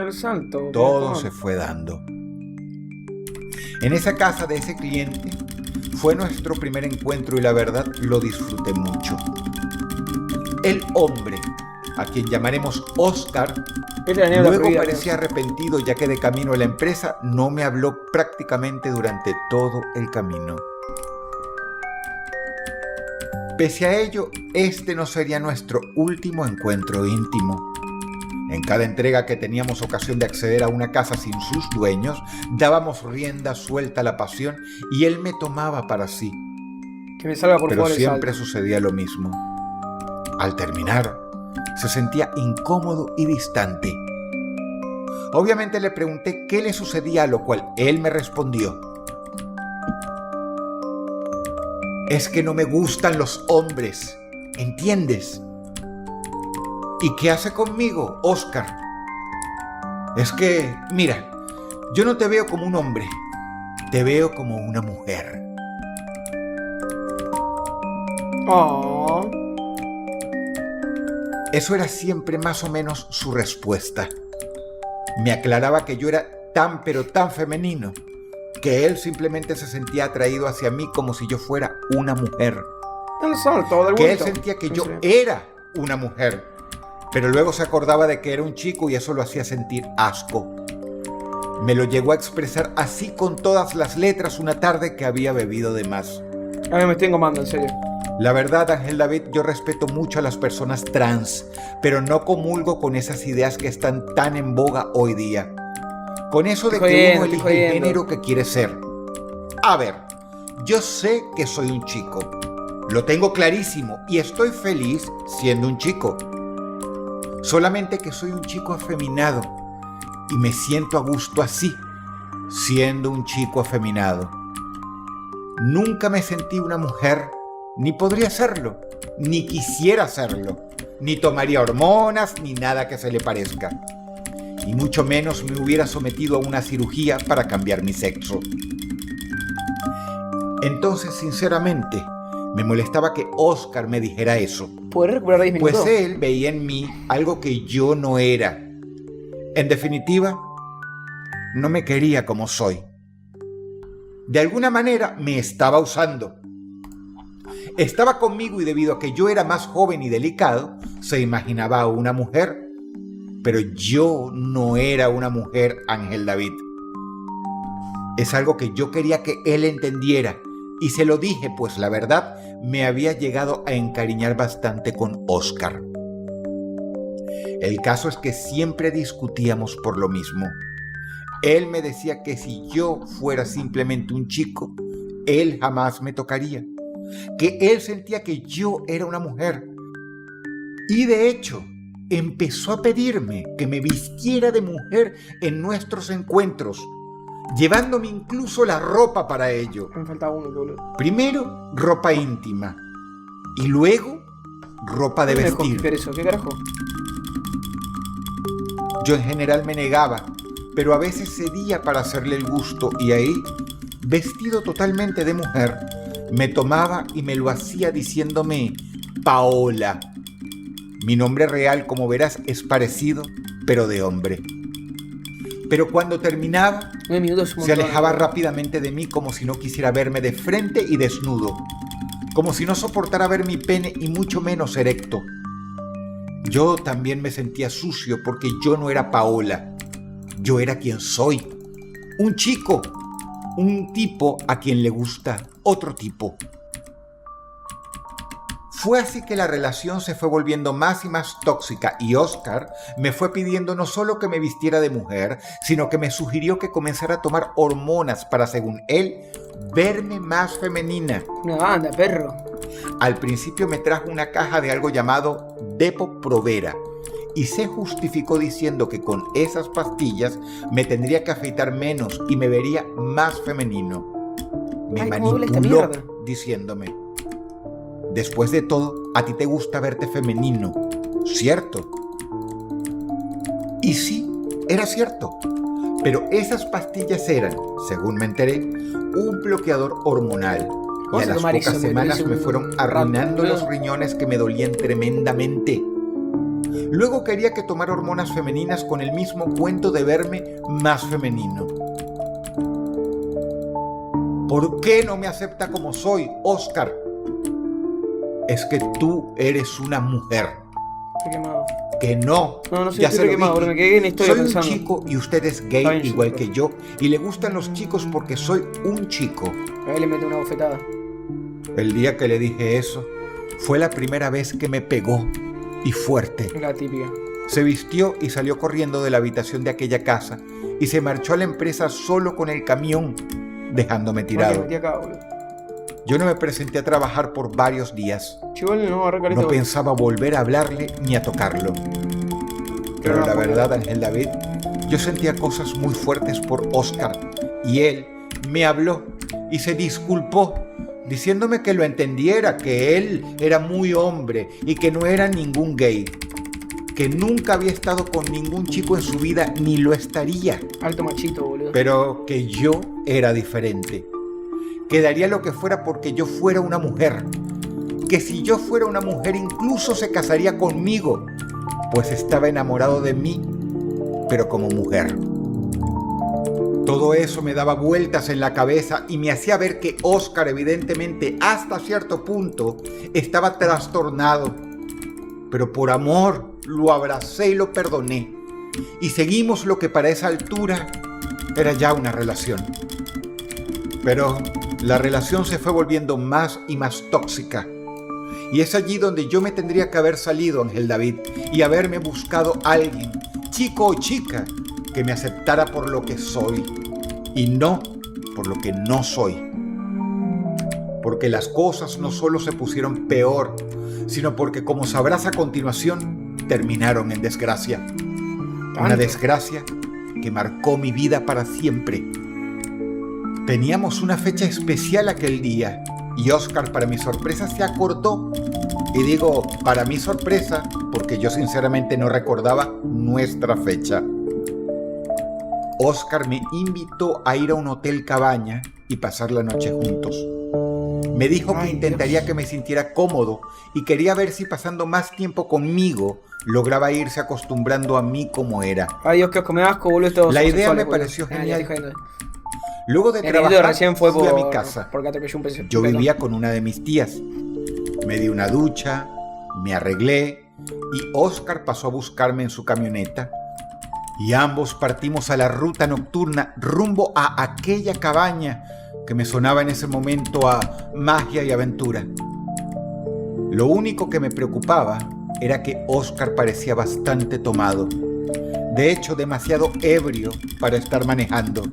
todo se fue dando. En esa casa de ese cliente fue nuestro primer encuentro y la verdad lo disfruté mucho. El hombre, a quien llamaremos Oscar, luego parecía arrepentido ya que de camino a la empresa no me habló prácticamente durante todo el camino. Pese a ello, este no sería nuestro último encuentro íntimo. En cada entrega que teníamos ocasión de acceder a una casa sin sus dueños, dábamos rienda suelta a la pasión y él me tomaba para sí. Que me salga por Pero favor siempre sucedía lo mismo. Al terminar, se sentía incómodo y distante. Obviamente le pregunté qué le sucedía, a lo cual él me respondió: es que no me gustan los hombres, ¿entiendes? ¿Y qué hace conmigo, Oscar? Es que, mira, yo no te veo como un hombre, te veo como una mujer. Oh. Eso era siempre más o menos su respuesta. Me aclaraba que yo era tan pero tan femenino, que él simplemente se sentía atraído hacia mí como si yo fuera una mujer. El salto del que él sentía que yo era una mujer, pero luego se acordaba de que era un chico y eso lo hacía sentir asco. Me lo llegó a expresar así con todas las letras una tarde que había bebido de más. A mí me estoy engomando, en serio. La verdad, Ángel David, yo respeto mucho a las personas trans, pero no comulgo con esas ideas que están tan en boga hoy día. Con eso de que uno elige el género que quiere ser. A ver, yo sé que soy un chico. Lo tengo clarísimo y estoy feliz siendo un chico. Solamente que soy un chico afeminado y me siento a gusto así, siendo un chico afeminado. Nunca me sentí una mujer, ni podría serlo, ni quisiera serlo, ni tomaría hormonas, ni nada que se le parezca. Y mucho menos me hubiera sometido a una cirugía para cambiar mi sexo. Entonces, sinceramente, me molestaba que Oscar me dijera eso. ¿Puedes recuperar 10 minutos? Pues él veía en mí algo que yo no era. En definitiva, no me quería como soy. De alguna manera me estaba usando. Estaba conmigo y debido a que yo era más joven y delicado, se imaginaba a una mujer. Pero yo no era una mujer, Ángel David. Es algo que yo quería que él entendiera. Y se lo dije, pues la verdad, me había llegado a encariñar bastante con Oscar. El caso es que siempre discutíamos por lo mismo. Él me decía que si yo fuera simplemente un chico, él jamás me tocaría. Que él sentía que yo era una mujer. Y de hecho, empezó a pedirme que me vistiera de mujer en nuestros encuentros, llevándome incluso la ropa para ello. Me falta uno, boludo. Primero, ropa íntima. Y luego, ropa de vestir. ¿Qué carajo? Yo en general me negaba, pero a veces cedía para hacerle el gusto y ahí, vestido totalmente de mujer, me tomaba y me lo hacía diciéndome Paola. Mi nombre real, como verás, es parecido, pero de hombre. Pero cuando terminaba, se alejaba rápidamente de mí como si no quisiera verme de frente y desnudo, como si no soportara ver mi pene y mucho menos erecto. Yo también me sentía sucio porque yo no era Paola. Yo era quien soy. Un chico. Un tipo a quien le gusta otro tipo. Fue así que la relación se fue volviendo más y más tóxica y Oscar me fue pidiendo no solo que me vistiera de mujer, sino que me sugirió que comenzara a tomar hormonas para, según él, verme más femenina. Una banda, perro. Al principio me trajo una caja de algo llamado Depo-Provera y se justificó diciendo que con esas pastillas me tendría que afeitar menos y me vería más femenino. Me manipuló diciéndome: después de todo, a ti te gusta verte femenino, ¿cierto? Y sí, era cierto. Pero esas pastillas eran, según me enteré, un bloqueador hormonal. Y a las pocas semanas me fueron arruinando los riñones que me dolían tremendamente. Luego quería que tomara hormonas femeninas con el mismo cuento de verme más femenino. ¿Por qué no me acepta como soy, Oscar? Es que tú eres una mujer. Estoy quemado. Que no. No sé, ya estoy quemado, pero me quedé en historia soy pensando. Un chico y usted es gay bien, igual que yo. Y le gustan los chicos porque soy un chico. A él le mete una bofetada. El día que le dije eso, fue la primera vez que me pegó. Y fuerte. La típica. Se vistió y salió corriendo de la habitación de aquella casa. Y se marchó a la empresa solo con el camión, dejándome tirado. Yo no me presenté a trabajar por varios días. No pensaba volver a hablarle ni a tocarlo. Pero la verdad, Ángel David, yo sentía cosas muy fuertes por Oscar. Y él me habló y se disculpó, diciéndome que lo entendiera, que él era muy hombre y que no era ningún gay. Que nunca había estado con ningún chico en su vida ni lo estaría. Alto machito, boludo. Pero que yo era diferente. Que daría lo que fuera porque yo fuera una mujer. Que si yo fuera una mujer incluso se casaría conmigo, pues estaba enamorado de mí, pero como mujer. Todo eso me daba vueltas en la cabeza y me hacía ver que Oscar, evidentemente, hasta cierto punto, estaba trastornado. Pero por amor lo abracé y lo perdoné. Y seguimos lo que para esa altura era ya una relación. Pero la relación se fue volviendo más y más tóxica. Y es allí donde yo me tendría que haber salido, Ángel David, y haberme buscado a alguien, chico o chica, que me aceptara por lo que soy y no por lo que no soy. Porque las cosas no solo se pusieron peor, sino porque, como sabrás a continuación, terminaron en desgracia. Una desgracia que marcó mi vida para siempre. Teníamos una fecha especial aquel día y Oscar, para mi sorpresa, se acortó. Y digo para mi sorpresa porque yo sinceramente no recordaba nuestra fecha. Oscar me invitó a ir a un hotel cabaña y pasar la noche juntos. Me dijo que intentaría que me sintiera cómodo y quería ver si pasando más tiempo conmigo lograba irse acostumbrando a mí como era. Ay, Dios, que os come asco, boludo. La idea me pareció genial. Luego de trabajar, fui a mi casa. Yo vivía con una de mis tías. Me di una ducha, me arreglé y Oscar pasó a buscarme en su camioneta. Y ambos partimos a la ruta nocturna rumbo a aquella cabaña que me sonaba en ese momento a magia y aventura. Lo único que me preocupaba era que Oscar parecía bastante tomado. De hecho, demasiado ebrio para estar manejando.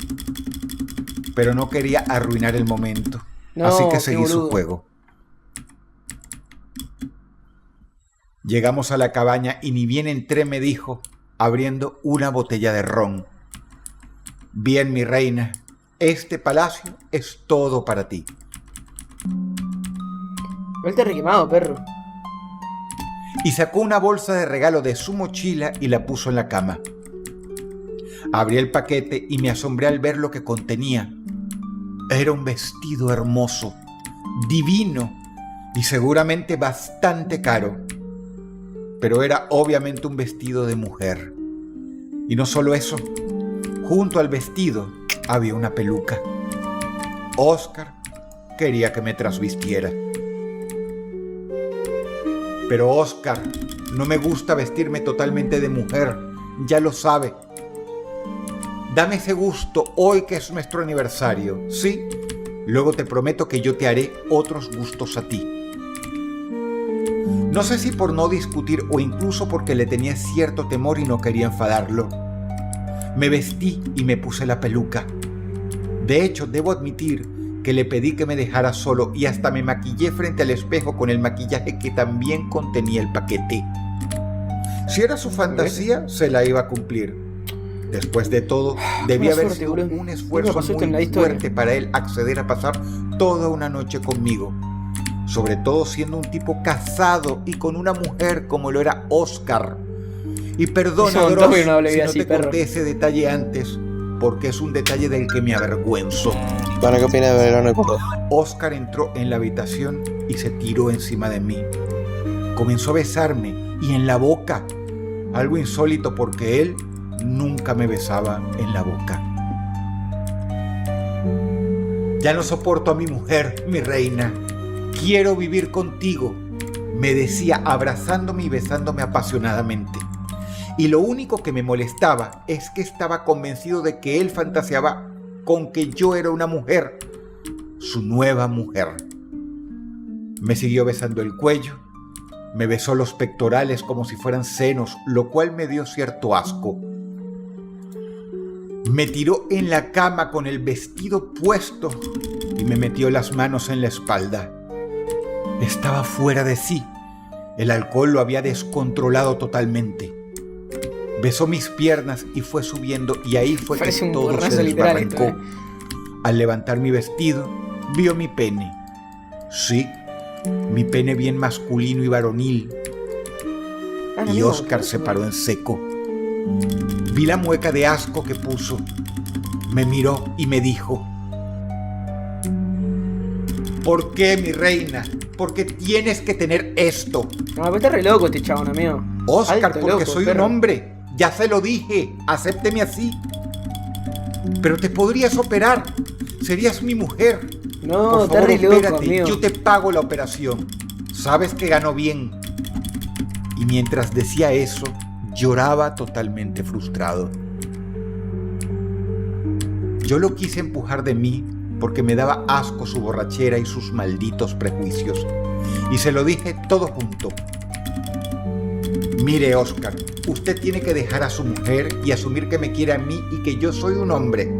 Pero no quería arruinar el momento. Así que seguí su juego. Llegamos a la cabaña y ni bien entré me dijo, abriendo una botella de ron: bien, mi reina, este palacio es todo para ti. Vuelta requemado, perro. Y sacó una bolsa de regalo de su mochila y la puso en la cama. Abrí el paquete y me asombré al ver lo que contenía. Era un vestido hermoso, divino y seguramente bastante caro. Pero era obviamente un vestido de mujer. Y no solo eso, junto al vestido había una peluca. Oscar quería que me trasvistiera. Pero Oscar no me gusta vestirme totalmente de mujer, ya lo sabe. Dame ese gusto hoy que es nuestro aniversario, ¿sí? Luego te prometo que yo te haré otros gustos a ti. No sé si por no discutir o incluso porque le tenía cierto temor y no quería enfadarlo. Me vestí y me puse la peluca. De hecho, debo admitir que le pedí que me dejara solo y hasta me maquillé frente al espejo con el maquillaje que también contenía el paquete. Si era su fantasía, se la iba a cumplir. Después de todo, debía haber sido un esfuerzo muy fuerte para él acceder a pasar toda una noche conmigo. Sobre todo siendo un tipo casado y con una mujer como lo era Oscar. Y perdona, Dross, si no te conté ese detalle antes, porque es un detalle del que me avergüenzo. Bueno, ¿qué opinas de Verano y Córdoba? Oscar entró en la habitación y se tiró encima de mí. Comenzó a besarme y en la boca. Algo insólito porque él nunca me besaba en la boca. Ya no soporto a mi mujer, mi reina. Quiero vivir contigo, me decía abrazándome y besándome apasionadamente. Y lo único que me molestaba es que estaba convencido de que él fantaseaba con que yo era una mujer, su nueva mujer. Me siguió besando el cuello, me besó los pectorales como si fueran senos, lo cual me dio cierto asco. Me tiró en la cama con el vestido puesto y me metió las manos en la espalda. Estaba fuera de sí. El alcohol lo había descontrolado totalmente. Besó mis piernas y fue subiendo y ahí fue que todo se desbarrancó. Al levantar mi vestido, vio mi pene. Sí, mi pene bien masculino y varonil. Y Oscar se paró en seco. Vi la mueca de asco que puso. Me miró y me dijo: ¿por qué, mi reina? ¿Por qué tienes que tener esto? No, pero está re loco este chabón, amigo. Oscar, alto, porque loco, soy un hombre. Ya se lo dije. Acépteme así. Pero te podrías operar. Serías mi mujer. No, por favor, está re loco, opérate. amigo. Yo te pago la operación. Sabes que gano bien. Y mientras decía eso, lloraba totalmente frustrado. Yo lo quise empujar de mí porque me daba asco su borrachera y sus malditos prejuicios. Y se lo dije todo junto. Mire, Oscar, usted tiene que dejar a su mujer y asumir que me quiere a mí y que yo soy un hombre.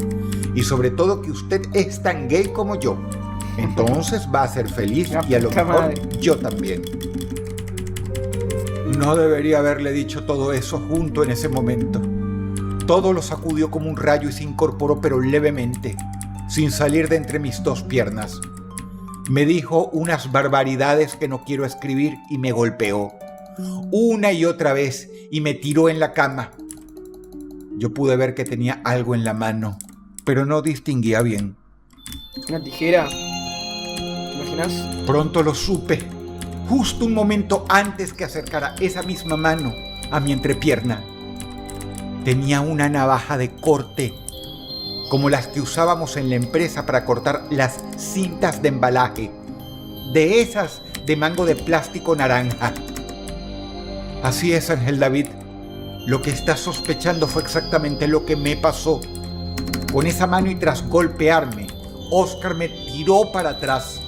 Y sobre todo que usted es tan gay como yo. Entonces va a ser feliz y a lo mejor yo también. No debería haberle dicho todo eso junto en ese momento. Todo lo sacudió como un rayo y se incorporó, pero levemente, sin salir de entre mis dos piernas. Me dijo unas barbaridades que no quiero escribir y me golpeó. Una y otra vez y me tiró en la cama. Yo pude ver que tenía algo en la mano, pero no distinguía bien. ¿Una tijera? ¿Te imaginas? Pronto lo supe, justo un momento antes que acercara esa misma mano a mi entrepierna. Tenía una navaja de corte, como las que usábamos en la empresa para cortar las cintas de embalaje, de esas de mango de plástico naranja. Así es, Ángel David. Lo que estás sospechando fue exactamente lo que me pasó. Con esa mano y tras golpearme, Oscar me tiró para atrás,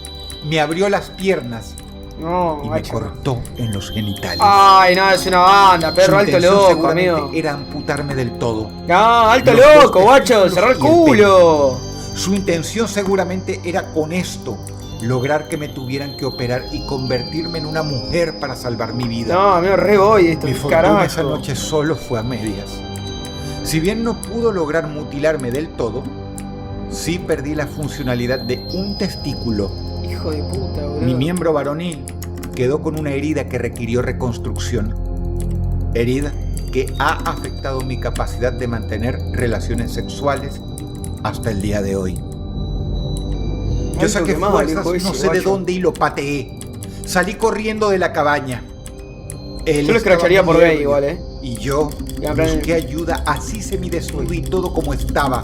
me abrió las piernas y me cortó en los genitales. Ay, no, es una banda, perro, alto loco, amigo. Era amputarme del todo. No, alto loco, guacho, cerrar el culo. Su intención seguramente era con esto lograr que me tuvieran que operar y convertirme en una mujer para salvar mi vida. No, amigo, re voy esto. Mi fortuna esa noche solo fue a medias. Si bien no pudo lograr mutilarme del todo, sí perdí la funcionalidad de un testículo. Hijo de puta, boludo. Mi miembro varonil quedó con una herida que requirió reconstrucción. Herida que ha afectado mi capacidad de mantener relaciones sexuales hasta el día de hoy. Yo saqué fuerzas, no sé de dónde, y lo pateé. Salí corriendo de la cabaña. Yo lo escracharía por gay igual, Y yo busqué ayuda así semidesnudo y todo como estaba,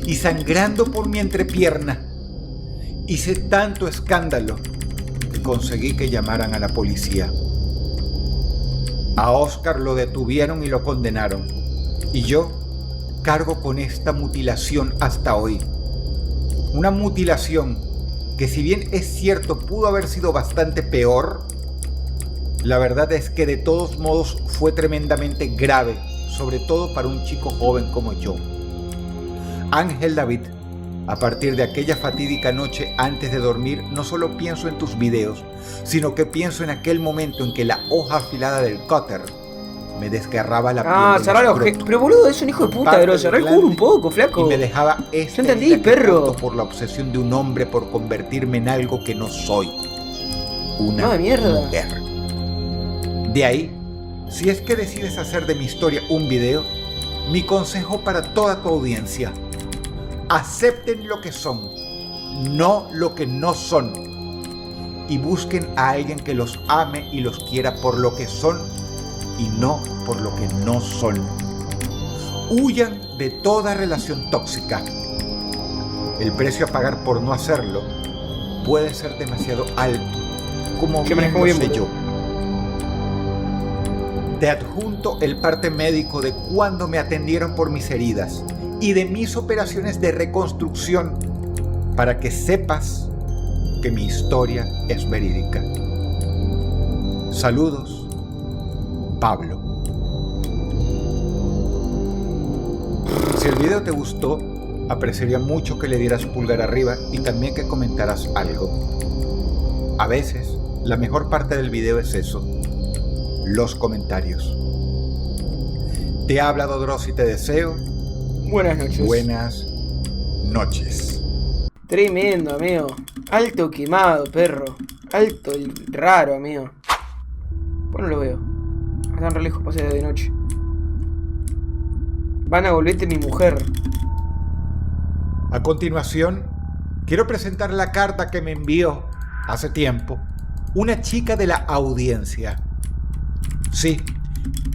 y sangrando por mi entrepierna. Hice tanto escándalo que conseguí que llamaran a la policía. A Oscar lo detuvieron y lo condenaron. Y yo cargo con esta mutilación hasta hoy. Una mutilación que, si bien es cierto pudo haber sido bastante peor, la verdad es que de todos modos fue tremendamente grave, sobre todo para un chico joven como yo. Ángel David, a partir de aquella fatídica noche antes de dormir, no solo pienso en tus videos, sino que pienso en aquel momento en que la hoja afilada del cúter me desgarraba la piel. Cerrá los ojos. Pero boludo, es un hijo de puta, bro. Cerrá el culo un poco, flaco. Y me dejaba Yo entendí, perro. por la obsesión de un hombre por convertirme en algo que no soy. Una No, de mierda. mujer. De ahí, si es que decides hacer de mi historia un video, mi consejo para toda tu audiencia: acepten lo que son, no lo que no son, y busquen a alguien que los ame y los quiera por lo que son y no por lo que no son. Huyan de toda relación tóxica. El precio a pagar por no hacerlo puede ser demasiado alto, como bien lo sé yo. Te adjunto el parte médico de cuando me atendieron por mis heridas y de mis operaciones de reconstrucción, para que sepas que mi historia es verídica. Saludos, Pablo. Si el video te gustó, apreciaría mucho que le dieras pulgar arriba y también que comentaras algo. A veces, la mejor parte del video es eso: los comentarios. Te ha hablado Dross y te deseo buenas noches. Buenas noches. Tremendo, amigo. Alto quemado, perro. Alto y raro, amigo. Pues no lo veo. Están re lejos, pasé de noche. Van a volverte mi mujer. A continuación, quiero presentar la carta que me envió hace tiempo una chica de la audiencia. Sí,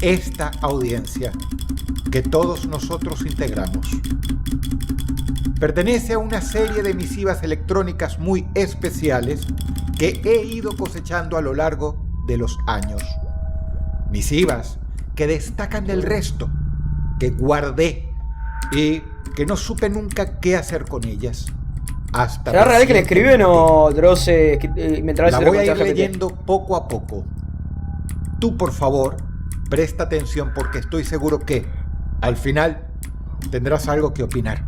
esta audiencia que todos nosotros integramos. Pertenece a una serie de misivas electrónicas muy especiales que he ido cosechando a lo largo de los años. Misivas que destacan del resto, que guardé y que no supe nunca qué hacer con ellas. Hasta ¿será real que le escriben o Dross mientras la voy a ir leyendo poco a poco. Tú, por favor, presta atención, porque estoy seguro que al final tendrás algo que opinar.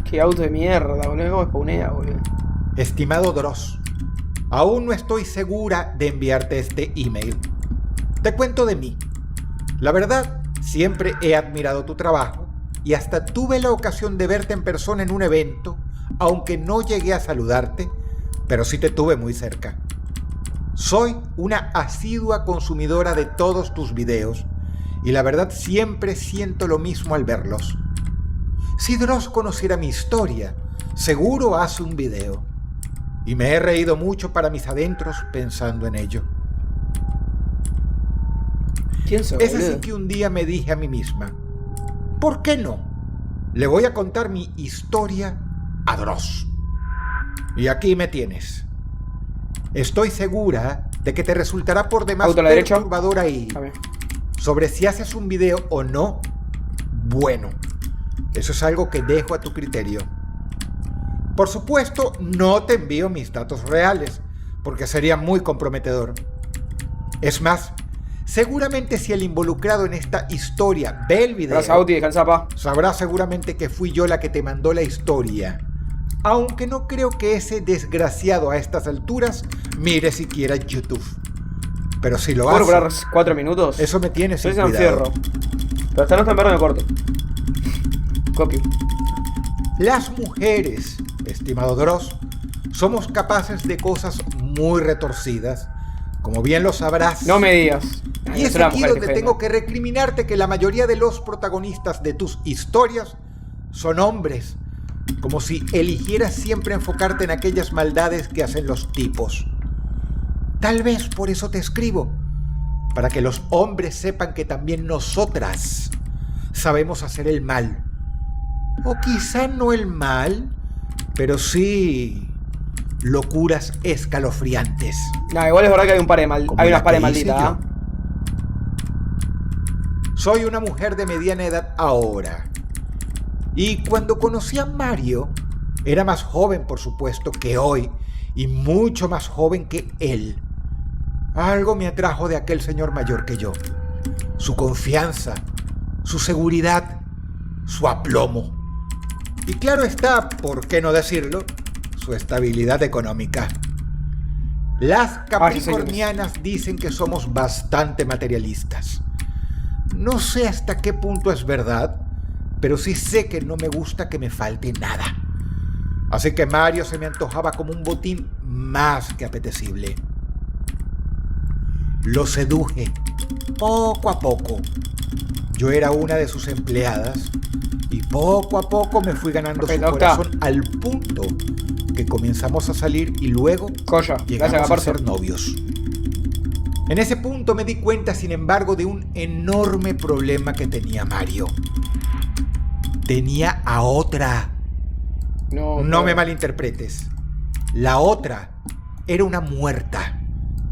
Qué auto de mierda, boludo. ¿Cómo spawnea, boludo? Estimado Dross, aún no estoy segura de enviarte este email. Te cuento de mí. La verdad, siempre he admirado tu trabajo y hasta tuve la ocasión de verte en persona en un evento, aunque no llegué a saludarte, pero sí te tuve muy cerca. Soy una asidua consumidora de todos tus videos y la verdad siempre siento lo mismo al verlos. Si Dross conociera mi historia, seguro hace un video. Y me he reído mucho para mis adentros pensando en ello. ¿Quién sabe, Es boludo? así que un día me dije a mí misma: ¿por qué no? Le voy a contar mi historia a Dross. Y aquí me tienes. Estoy segura de que te resultará por demás Auto a la derecha. perturbadora y A ver. sobre si haces un video o no, bueno, eso es algo que dejo a tu criterio. Por supuesto, no te envío mis datos reales, porque sería muy comprometedor. Es más, seguramente si el involucrado en esta historia ve el video, Gracias, Auti, descansa, pa. sabrá seguramente que fui yo la que te mandó la historia. Aunque no creo que ese desgraciado a estas alturas mire siquiera YouTube. Pero si lo ¿Puedo hace, recuperar 4 minutos? eso me tiene sin Estoy en cuidado. fierro. Pero hasta no está en verde me corto. Copio. Las mujeres, estimado Dross, somos capaces de cosas muy retorcidas, como bien lo sabrás. No me digas. Y es aquí donde tengo que recriminarte que la mayoría de los protagonistas de tus historias son hombres, como si eligieras siempre enfocarte en aquellas maldades que hacen los tipos. Tal vez por eso te escribo, para que los hombres sepan que también nosotras sabemos hacer el mal. O quizá no el mal, pero sí locuras escalofriantes. No, igual es verdad que hay Como hay la unas pares que hice malditas, yo. ¿ah? Soy una mujer de mediana edad ahora. Y cuando conocí a Mario, era más joven, por supuesto, que hoy, y mucho más joven que él. Algo me atrajo de aquel señor mayor que yo. Su confianza, su seguridad, su aplomo. Y claro está, ¿por qué no decirlo?, su estabilidad económica. Las capricornianas dicen que somos bastante materialistas. No sé hasta qué punto es verdad, pero sí sé que no me gusta que me falte nada. Así que Mario se me antojaba como un botín más que apetecible. Lo seduje poco a poco. Yo era una de sus empleadas y poco a poco me fui ganando su corazón al punto que comenzamos a salir y luego llegamos a ser novios. En ese punto me di cuenta, sin embargo, de un enorme problema que tenía Mario. Tenía a otra. No me malinterpretes. La otra era una muerta,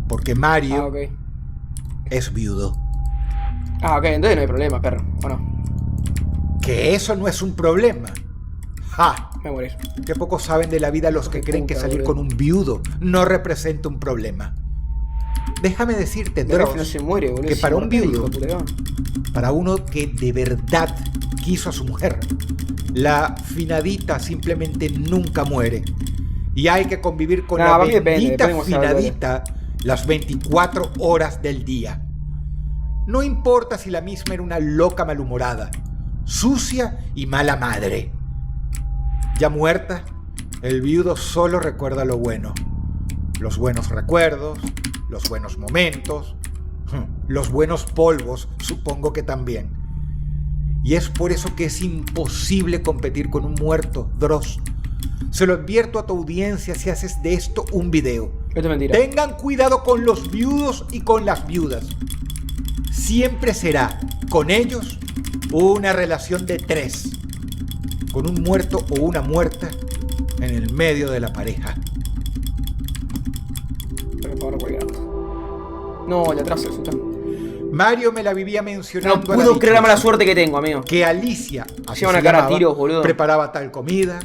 porque Mario es viudo. Ah, ok, entonces no hay problema, perro, ¿o no? Que eso no es un problema. ¡Ja! Me morí. Qué poco saben de la vida los que creen que salir con un viudo no representa un problema. Déjame decirte, Dross, no se muere, boludo, que para un viudo, médico, para uno que de verdad quiso a su mujer, la finadita simplemente nunca muere. Y hay que convivir con la bendita finadita las 24 horas del día. No importa si la misma era una loca malhumorada, sucia y mala madre. Ya muerta, el viudo solo recuerda lo bueno. Los buenos recuerdos, los buenos momentos, los buenos polvos, supongo que también. Y es por eso que es imposible competir con un muerto, Dross. Se lo advierto a tu audiencia si haces de esto un video. Esto es mentira. Tengan cuidado con los viudos y con las viudas. Siempre será, con ellos, una relación de 3. Con un muerto o una muerta en el medio de la pareja. No, le atraso eso. Mario me la vivía mencionando. No puedo creer la mala suerte que tengo, amigo. Que Alicia, así lleva una se cara a llamaba, tiros, boludo, preparaba tal comida,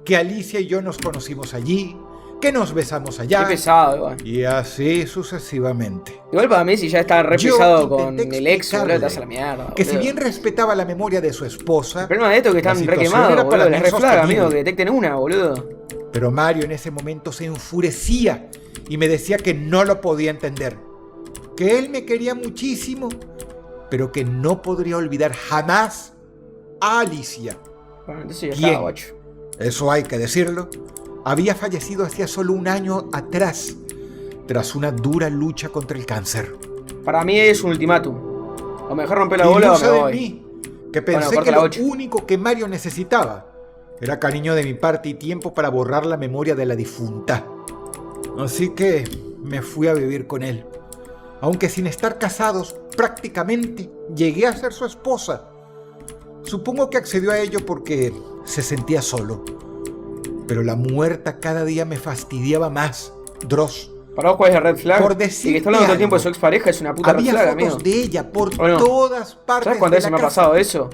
que Alicia y yo nos conocimos allí, que nos besamos allá. Qué pesado, igual. Y así sucesivamente. Igual para mí, si ya está re pesado con intenté el ex, boludo, te explicarle vas a la mierda. que si boludo. bien respetaba la memoria de su esposa, El problema de esto es que están la re situación quemados, era para boludo. mí Les reflaga, insostenible. amigo, que detecten una, boludo. Pero Mario en ese momento se enfurecía y me decía que no lo podía entender. Que él me quería muchísimo, pero que no podría olvidar jamás a Alicia. Bueno, entonces ya ¿Quién? está, guacho. Eso hay que decirlo. Había fallecido hacía solo un año atrás, tras una dura lucha contra el cáncer. Para mí es un ultimátum. O mejor romper la Y bola o ilusa me de voy. mí, que pensé corta que la lo 8. único que Mario necesitaba era cariño de mi parte y tiempo para borrar la memoria de la difunta. Así que me fui a vivir con él. Aunque sin estar casados, prácticamente llegué a ser su esposa. Supongo que accedió a ello porque se sentía solo. Pero la muerta cada día me fastidiaba más, Dross. ¿Para vos cuál es el red flag? Por Y que decirte está hablando todo el tiempo de algo, su expareja es una puta red había flag, fotos amigo. de ella por ¿O no? todas partes. ¿Sabes cuántas veces me ha pasado eso?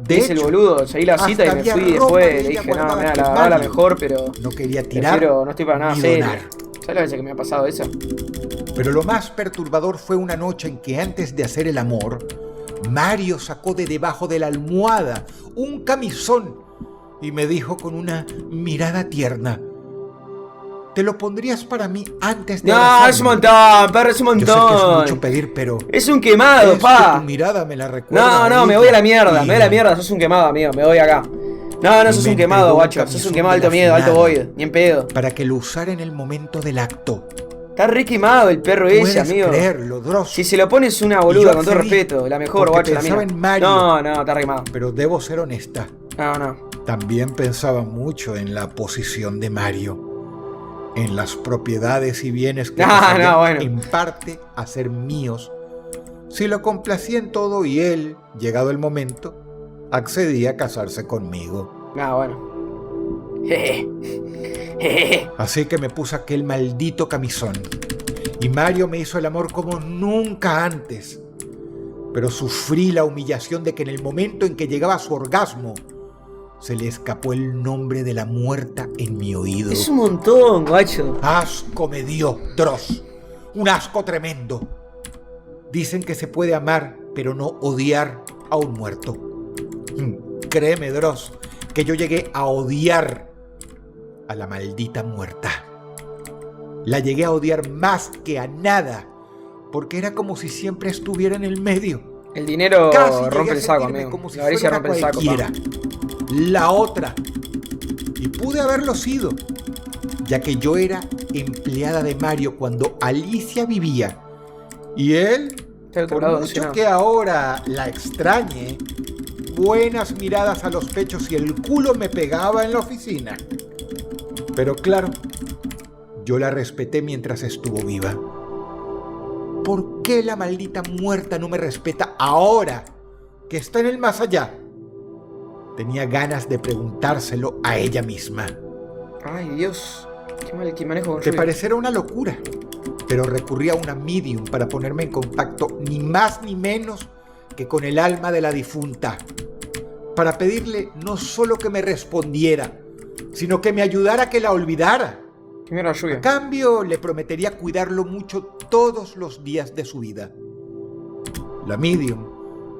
De Es el hecho, boludo, seguí la cita y hasta me había fui ropa después. de Le ella dije, no, guardada mira, que la verdad la Mario mejor, pero no quería tirar prefiero, no estoy para nada ni serio. donar. ¿Sabes las veces que me ha pasado eso? Pero lo más perturbador fue una noche en que antes de hacer el amor, Mario sacó de debajo de la almohada un camisón y me dijo con una mirada tierna: ¿te lo pondrías para mí antes de No, abrazarme? es un montón, perro, es un Yo sé que es montón. mucho pedir, pero Es un quemado, es pa. que tu mirada me la recuerda. No, me voy a la mierda, sos un quemado, amigo, me voy acá. No, sos Me un quemado, entregó un guacho, sos camisón un quemado de la alto miedo, alto finada void, ni en pedo. Para que lo usara en el momento del acto. Está re quemado el perro ese, Puedes amigo. creerlo, Dross. Si se lo pones una Y boluda, yo con todo accedí, respeto, la mejor, porque guacho, la pensaba mía. en Mario. No, está re quemado. Pero debo ser honesta. No. También pensaba mucho en la posición de Mario, en las propiedades y bienes que pasarían bueno. en parte a ser míos, si lo complacía en todo y él, llegado el momento, accedía a casarse conmigo. Bueno. Jeje. Jeje. Así que me puse aquel maldito camisón. Y Mario me hizo el amor como nunca antes. Pero sufrí la humillación de que en el momento en que llegaba a su orgasmo, se le escapó el nombre de la muerta en mi oído. Es un montón, guacho. Asco me dio, Dross. Un asco tremendo. Dicen que se puede amar, pero no odiar a un muerto. Créeme, Dross, que yo llegué a odiar a la maldita muerta. La llegué a odiar más que a nada, porque era como si siempre estuviera en el medio. El dinero Casi rompe llegué el a saco, sentirme amigo. como si La avaricia fuera rompe el saco, cualquiera. La otra. Y pude haberlo sido, ya que yo era empleada de Mario cuando Alicia vivía. Y él, Está de otro por lado, mucho no. que ahora la extrañe, buenas miradas a los pechos y el culo me pegaba en la oficina. Pero claro, yo la respeté mientras estuvo viva. ¿Por qué la maldita muerta no me respeta ahora que está en el más allá? Tenía ganas de preguntárselo a ella misma. Ay, Dios. Qué mal que manejo con Te lluvia. parecerá una locura, pero recurrí a una medium para ponerme en contacto ni más ni menos que con el alma de la difunta, para pedirle no solo que me respondiera, sino que me ayudara a que la olvidara. Primero la lluvia. A cambio, le prometería cuidarlo mucho todos los días de su vida. La medium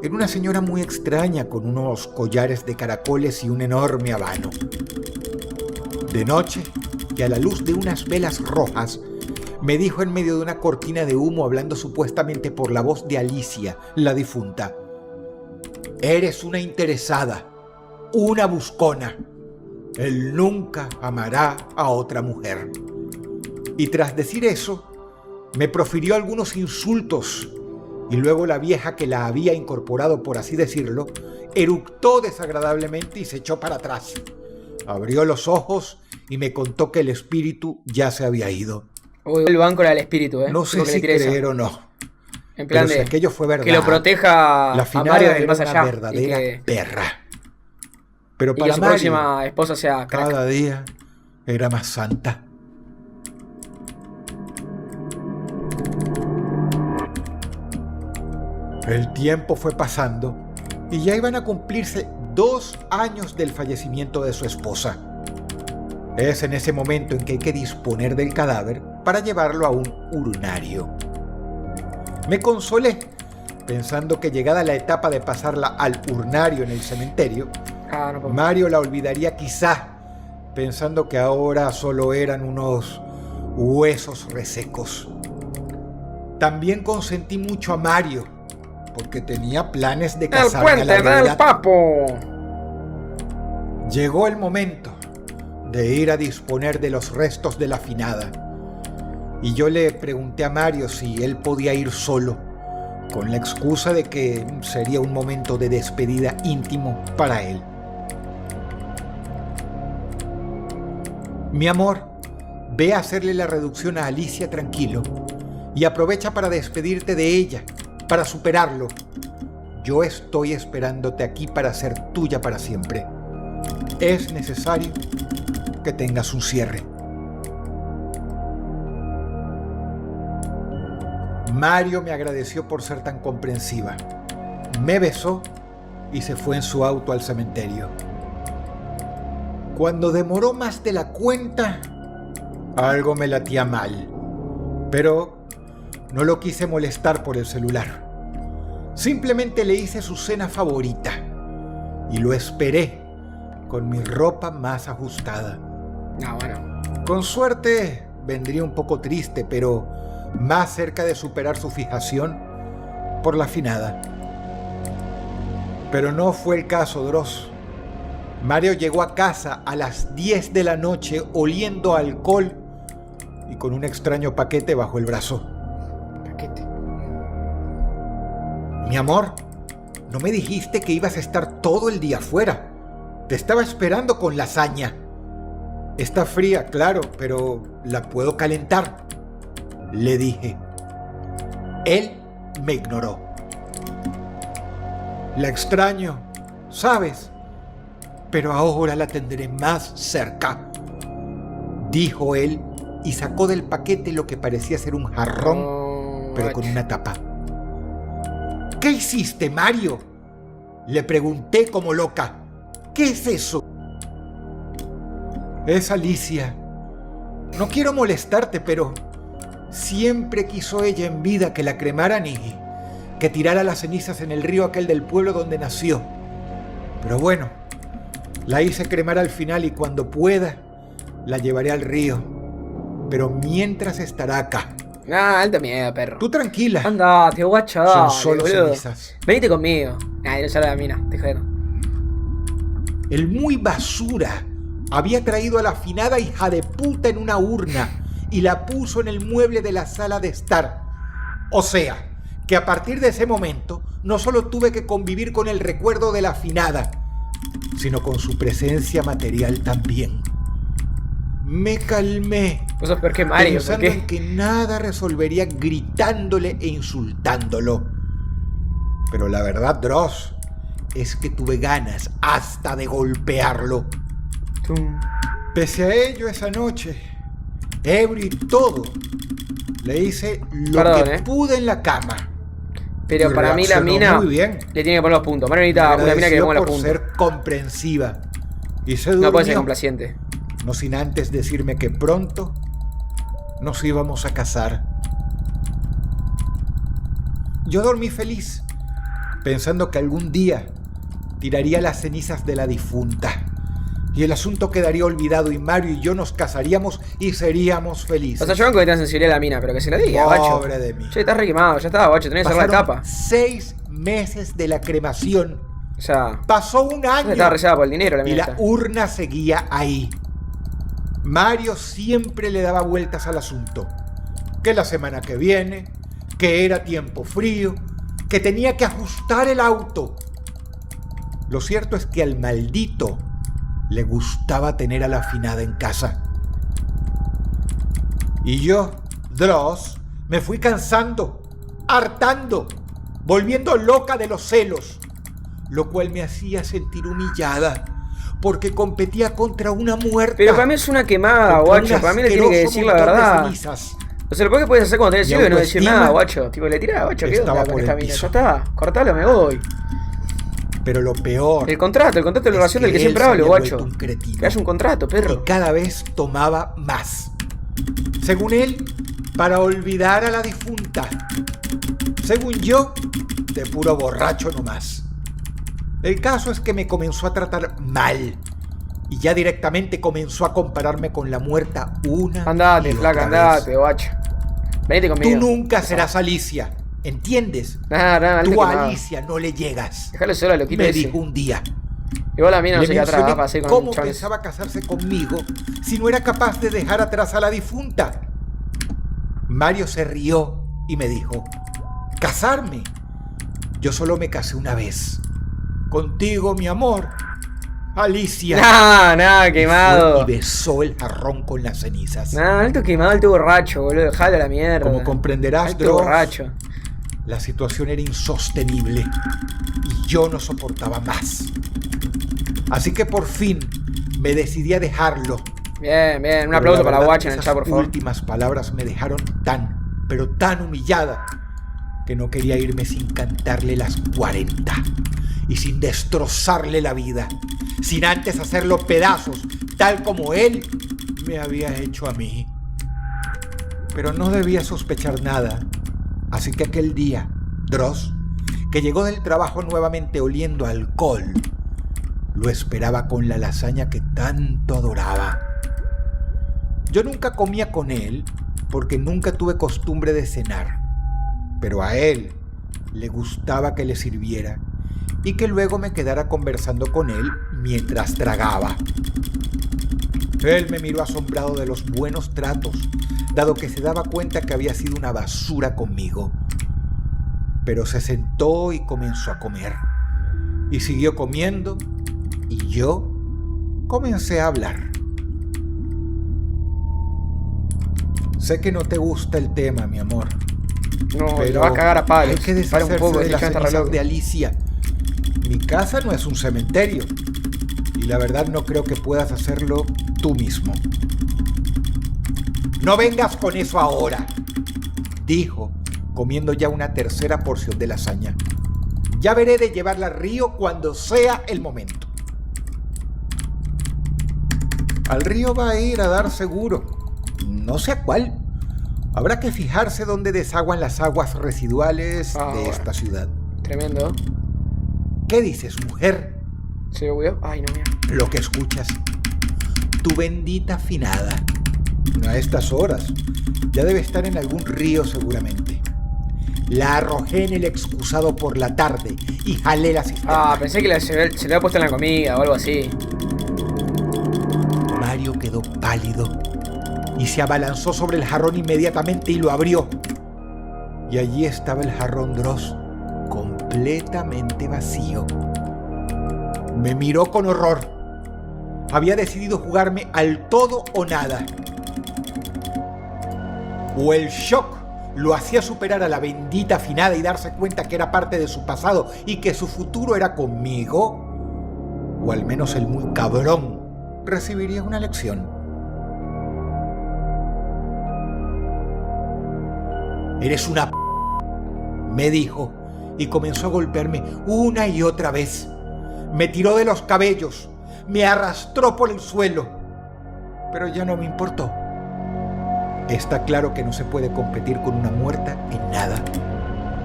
era una señora muy extraña con unos collares de caracoles y un enorme habano. De noche, y a la luz de unas velas rojas, me dijo en medio de una cortina de humo, hablando supuestamente por la voz de Alicia, la difunta: eres una interesada, una buscona. Él nunca amará a otra mujer. Y tras decir eso, me profirió algunos insultos, y luego la vieja que la había incorporado, por así decirlo, eructó desagradablemente y se echó para atrás. Abrió los ojos y me contó que el espíritu ya se había ido. Uy, el banco era el espíritu, No sé si creer o no. En plan Pero si de aquello fue verdad, que lo proteja la a finada Mario del era más una allá. verdadera Y que, perra. Pero y que para su Mario, próxima esposa sea crack. cada día era más santa. El tiempo fue pasando y ya iban a cumplirse 2 años del fallecimiento de su esposa. Es en ese momento en que hay que disponer del cadáver para llevarlo a un urnario. Me consolé, pensando que llegada la etapa de pasarla al urnario en el cementerio, Ah, no puedo. Mario la olvidaría quizá, pensando que ahora solo eran unos huesos resecos. También consentí mucho a Mario, porque tenía planes de ¡El casarme a la puente del brevedad. papo! Llegó el momento de ir a disponer de los restos de la finada, y yo le pregunté a Mario si él podía ir solo, con la excusa de que sería un momento de despedida íntimo para él. Mi amor, ve a hacerle la reducción a Alicia tranquilo y aprovecha para despedirte de ella, para superarlo. Yo estoy esperándote aquí para ser tuya para siempre. Es necesario que tengas un cierre. Mario me agradeció por ser tan comprensiva. Me besó y se fue en su auto al cementerio. Cuando demoró más de la cuenta, algo me latía mal, pero no lo quise molestar por el celular. Simplemente le hice su cena favorita y lo esperé con mi ropa más ajustada. No, bueno. Con suerte vendría un poco triste, pero más cerca de superar su fijación por la finada. Pero no fue el caso, Dross. Mario llegó a casa a las 10 de la noche oliendo a alcohol y con un extraño paquete bajo el brazo. Paquete. Mi amor, ¿no me dijiste que ibas a estar todo el día afuera? Te estaba esperando con lasaña. Está fría, claro, pero la puedo calentar, le dije. Él me ignoró. La extraño, ¿sabes? pero ahora la tendré más cerca, dijo él y sacó del paquete lo que parecía ser un jarrón, pero con una tapa. ¿Qué hiciste, Mario?, le pregunté como loca. ¿Qué es eso? Es Alicia. No quiero molestarte, pero siempre quiso ella en vida que la cremaran y que tirara las cenizas en el río aquel del pueblo donde nació. Pero bueno, la hice cremar al final y cuando pueda la llevaré al río. Pero mientras estará acá. Ah, alto miedo, perro. Tú tranquila. Andate, guacho, Son dale, solo boludo. cenizas. Venite conmigo. Ay, no sale la mina, te juro. El muy basura había traído a la afinada hija de puta en una urna y la puso en el mueble de la sala de estar. O sea, que a partir de ese momento no solo tuve que convivir con el recuerdo de la afinada, sino con su presencia material también. Me calmé, Vos sos peor que Mario, ¿por pensando qué? en que nada resolvería gritándole e insultándolo. Pero la verdad, Dross, es que tuve ganas hasta de golpearlo. Pese a ello, esa noche, ebrio y todo, le hice lo que pude en la cama. Pero Y para mí la reaccionó mina muy bien. le tiene que poner los puntos. Mario necesita una mina que le ponga los por puntos. ser comprensiva. Y se No puede ser durmió, complaciente. no sin antes decirme que pronto nos íbamos a casar. Yo dormí feliz, pensando que algún día tiraría las cenizas de la difunta y el asunto quedaría olvidado y Mario y yo nos casaríamos y seríamos felices. O sea, yo banco que te sensibilidad a la mina, pero que se lo diga, guacho. Pobre de mí. Che, estás re quemado, ya está, guacho, tenés que hacer la Pasaron etapa. 6 meses de la cremación. O sea, Pasó un año estaba rezada por el dinero la y mina. la urna seguía ahí. Mario siempre le daba vueltas al asunto. Que la semana que viene, que era tiempo frío, que tenía que ajustar el auto. Lo cierto es que al maldito le gustaba tener a la afinada en casa. Y yo, Dross, me fui cansando, hartando, volviendo loca de los celos, lo cual me hacía sentir humillada, porque competía contra una muerta. Pero para mí es una quemada, guacho. Para mí le tiene que decir la verdad. O sea, lo que puedes hacer cuando tenés hijos y no decir nada, guacho. Tipo, le tirás, guacho, ¿qué onda con esta mina? Ya está, cortalo, me voy. Pero lo peor... El contrato de la relación del que siempre hablo, guacho. Que haya un contrato, perro. Y cada vez tomaba más. Según él, para olvidar a la difunta. Según yo, de puro borracho nomás. El caso es que me comenzó a tratar mal. Y ya directamente comenzó a compararme con la muerta una Andate, y flaca, otra andate, vez. guacho. Venite conmigo. Tú nunca serás Alicia, ¿entiendes? Nah, Tú a Alicia no le llegas. Déjalo sola, loquito Me ese. dijo un día. Igual la mina no Le se queda atrás, mencioné va a pasar con cómo chavales. pensaba casarse conmigo si no era capaz de dejar atrás a la difunta. Mario se rió y me dijo: ¿casarme? Yo solo me casé una vez. Contigo, mi amor. Alicia. Nah, quemado. Y besó el jarrón con las cenizas. Nah, alto quemado, alto borracho, boludo. Dejalo a la mierda. Como comprenderás, alto Dross, borracho. la situación era insostenible y yo no soportaba más. Así que por fin me decidí a dejarlo. Bien, un Pero aplauso la para verdad, Guacha en el esas chat, por favor. últimas palabras me dejaron pero tan humillada que no quería irme sin cantarle las 40 y sin destrozarle la vida, sin antes hacerlo pedazos, tal como él me había hecho a mí. Pero no debía sospechar nada, así que aquel día, Dross, que llegó del trabajo nuevamente oliendo a alcohol, lo esperaba con la lasaña que tanto adoraba. Yo nunca comía con él porque nunca tuve costumbre de cenar, pero a él le gustaba que le sirviera y que luego me quedara conversando con él mientras tragaba. Él me miró asombrado de los buenos tratos, dado que se daba cuenta que había sido una basura conmigo. Pero se sentó y comenzó a comer. Y siguió comiendo y yo comencé a hablar. Sé que no te gusta el tema, mi amor. No, pero lo va a cagar a palos. hay que Para un deshacerse poco, de ese las chan está re cenizas loco. de Alicia. Mi casa no es un cementerio. Y la verdad no creo que puedas hacerlo tú mismo. No vengas con eso ahora, dijo, comiendo ya una tercera porción de lasaña. Ya veré de llevarla al río cuando sea el momento. Al río va a ir a dar seguro. No sé a cuál. Habrá que fijarse dónde desaguan las aguas residuales de esta ciudad. Tremendo. ¿Qué dices, mujer? ¿Se huyó? Ay, no, mira. Lo que escuchas. Tu bendita finada. A estas horas. Ya debe estar en algún río seguramente. La arrojé en el excusado por la tarde y jalé la cisterna. Pensé que se le había puesto en la comida o algo así. Mario quedó pálido y se abalanzó sobre el jarrón inmediatamente y lo abrió. Y allí estaba el jarrón Dross, completamente vacío. Me miró con horror. Había decidido jugarme al todo o nada. O el shock lo hacía superar a la bendita finada y darse cuenta que era parte de su pasado y que su futuro era conmigo, o al menos el muy cabrón recibiría una lección. Eres una p***, me dijo, y comenzó a golpearme una y otra vez. Me tiró de los cabellos, me arrastró por el suelo, pero ya no me importó. Está claro que no se puede competir con una muerta en nada.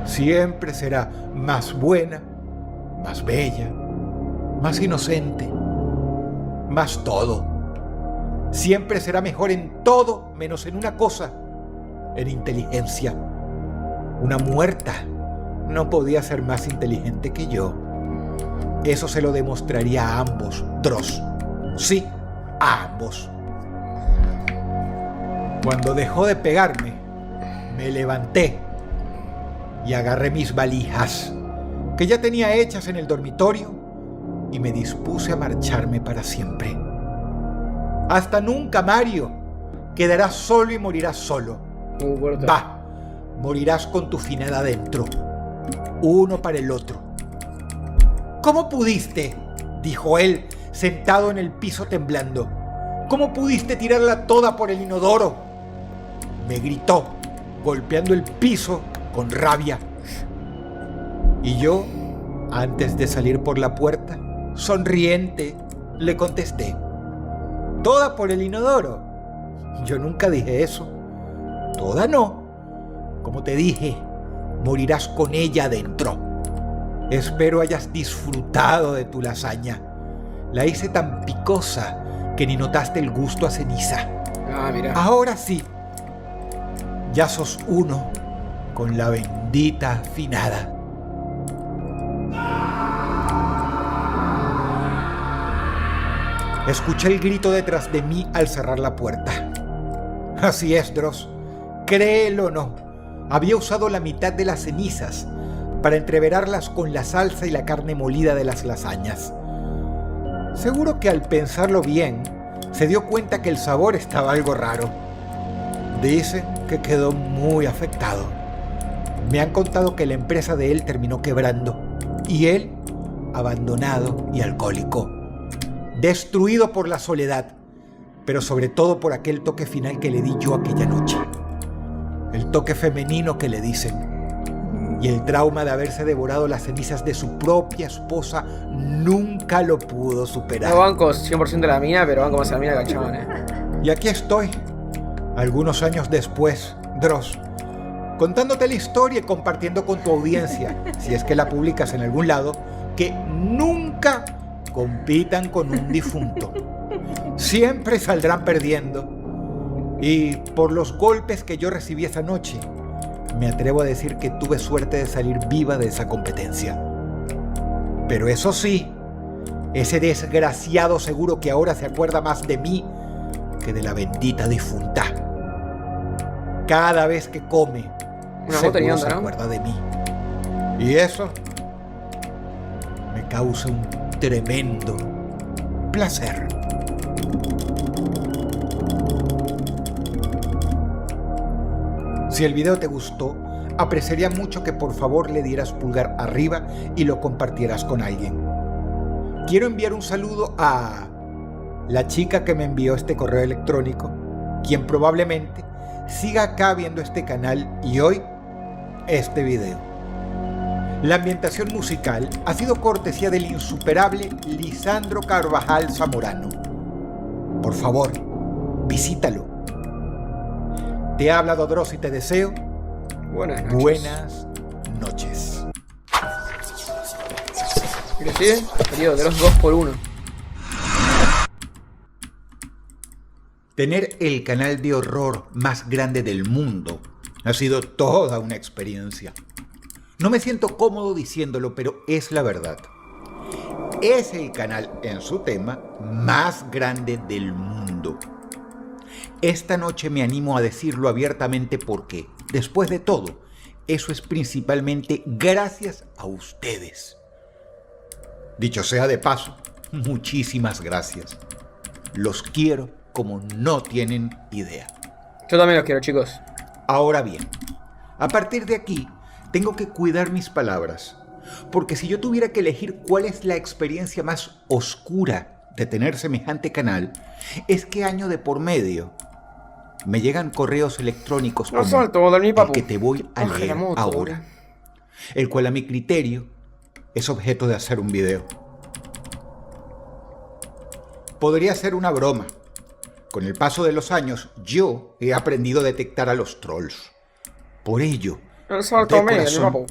Siempre será más buena, más bella, más inocente, más todo. Siempre será mejor en todo menos en una cosa, en inteligencia. Una muerta no podía ser más inteligente que yo. Eso se lo demostraría a ambos, Dross. Sí, a ambos. Cuando dejó de pegarme, me levanté y agarré mis valijas, que ya tenía hechas en el dormitorio, y me dispuse a marcharme para siempre. Hasta nunca, Mario. Quedarás solo y morirás solo. Va, morirás con tu finada adentro, uno para el otro. ¿Cómo pudiste?, dijo él, sentado en el piso temblando. ¿Cómo pudiste tirarla toda por el inodoro?, me gritó, golpeando el piso con rabia. Y yo, antes de salir por la puerta, sonriente, le contesté: ¿toda por el inodoro? Yo nunca dije eso. Toda no. Como te dije, morirás con ella adentro. Espero hayas disfrutado de tu lasaña. La hice tan picosa que ni notaste el gusto a ceniza. Mira. Ahora sí, ya sos uno con la bendita finada. Escuché el grito detrás de mí al cerrar la puerta. Así es, Dross. Créelo o no, había usado la mitad de las cenizas para entreverarlas con la salsa y la carne molida de las lasañas. Seguro que al pensarlo bien, se dio cuenta que el sabor estaba algo raro. Dicen que quedó muy afectado. Me han contado que la empresa de él terminó quebrando y él abandonado y alcohólico, destruido por la soledad, pero sobre todo por aquel toque final que le di yo aquella noche. El toque femenino que le dicen. Y el trauma de haberse devorado las cenizas de su propia esposa nunca lo pudo superar. No banco 100% de la mina, pero banco más a la mina que al chabón, Y aquí estoy, algunos años después, Dross, contándote la historia y compartiendo con tu audiencia, si es que la publicas en algún lado, que nunca compitan con un difunto. Siempre saldrán perdiendo. Y por los golpes que yo recibí esa noche, me atrevo a decir que tuve suerte de salir viva de esa competencia. Pero eso sí, ese desgraciado seguro que ahora se acuerda más de mí que de la bendita difunta. Cada vez que come, seguro se acuerda de mí. Y eso me causa un tremendo placer. Si el video te gustó, apreciaría mucho que por favor le dieras pulgar arriba y lo compartieras con alguien. Quiero enviar un saludo a la chica que me envió este correo electrónico, quien probablemente siga acá viendo este canal y hoy este video. La ambientación musical ha sido cortesía del insuperable Lisandro Carvajal Zamorano. Por favor, visítalo. Te ha hablado Dross y te deseo buenas noches. ¿Y lo sigue? Periodo Dross 2x1. Tener el canal de horror más grande del mundo ha sido toda una experiencia. No me siento cómodo diciéndolo, pero es la verdad. Es el canal en su tema más grande del mundo. Esta noche me animo a decirlo abiertamente porque, después de todo, eso es principalmente gracias a ustedes. Dicho sea de paso, muchísimas gracias. Los quiero como no tienen idea. Yo también los quiero, chicos. Ahora bien, a partir de aquí, tengo que cuidar mis palabras, porque si yo tuviera que elegir cuál es la experiencia más oscura de tener semejante canal, es que año de por medio me llegan correos electrónicos como el que te voy a leer ahora, el cual a mi criterio es objeto de hacer un video. Podría ser una broma. Con el paso de los años, yo he aprendido a detectar a los trolls. Por ello, de corazón,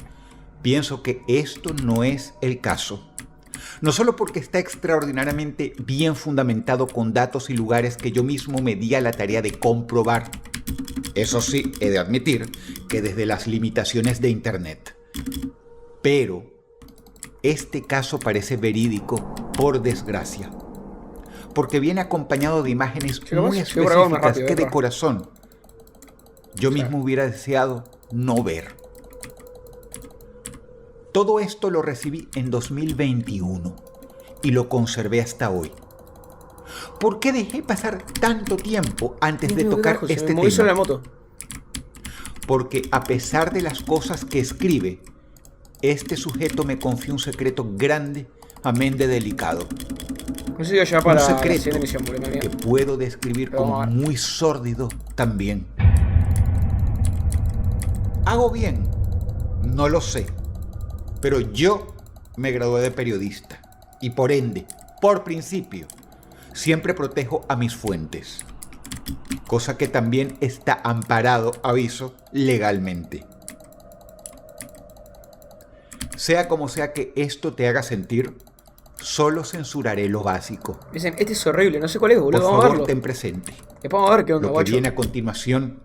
pienso que esto no es el caso. No solo porque está extraordinariamente bien fundamentado con datos y lugares que yo mismo me di a la tarea de comprobar. Eso sí, he de admitir que desde las limitaciones de Internet. Pero este caso parece verídico, por desgracia. Porque viene acompañado de imágenes muy específicas que de corazón yo mismo hubiera deseado no ver. Todo esto lo recibí en 2021 y lo conservé hasta hoy. ¿Por qué dejé pasar tanto tiempo antes de tocar este tema? La moto. Porque a pesar de las cosas que escribe, este sujeto me confió un secreto grande, amén de delicado. No sé ya para un secreto la emisión, que puedo describir como muy sórdido también. ¿Hago bien? No lo sé. Pero yo me gradué de periodista y por ende, por principio, siempre protejo a mis fuentes. Cosa que también está amparado, aviso, legalmente. Sea como sea que esto te haga sentir, solo censuraré lo básico. Dicen, este es horrible, no sé cuál es, boludo. Por vamos a favor, verlo. ten presente. Vamos a ver qué onda, lo que guacho. viene a continuación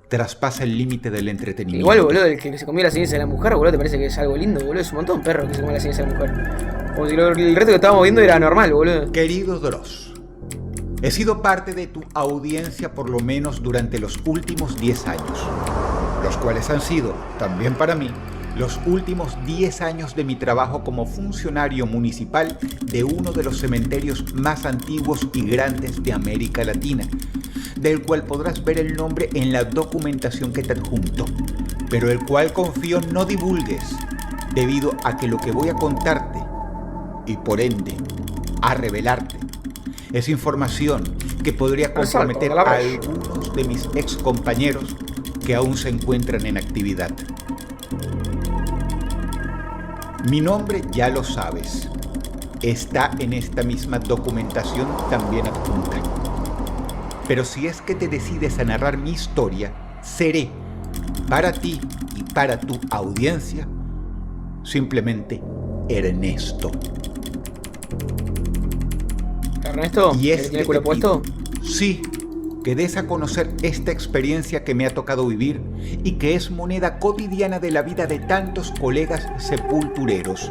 traspasa el límite del entretenimiento. Igual, boludo, el que se comió la ciencia de la mujer, boludo, te parece que es algo lindo, boludo. Es un montón de perros que se comen la ciencia de la mujer. Como si el resto que estábamos viendo era normal, boludo. Querido Dross, he sido parte de tu audiencia por lo menos durante los últimos 10 años, los cuales han sido, también para mí, los últimos 10 años de mi trabajo como funcionario municipal de uno de los cementerios más antiguos y grandes de América Latina, del cual podrás ver el nombre en la documentación que te adjunto, pero el cual confío no divulgues, debido a que lo que voy a contarte, y por ende, a revelarte, es información que podría comprometer a algunos de mis ex compañeros que aún se encuentran en actividad. Mi nombre ya lo sabes, está en esta misma documentación también adjunta. Pero si es que te decides a narrar mi historia, seré, para ti y para tu audiencia, simplemente Ernesto. ¿Ernesto? Y es ¿Tiene el culo puesto? Sí, que des a conocer esta experiencia que me ha tocado vivir y que es moneda cotidiana de la vida de tantos colegas sepultureros,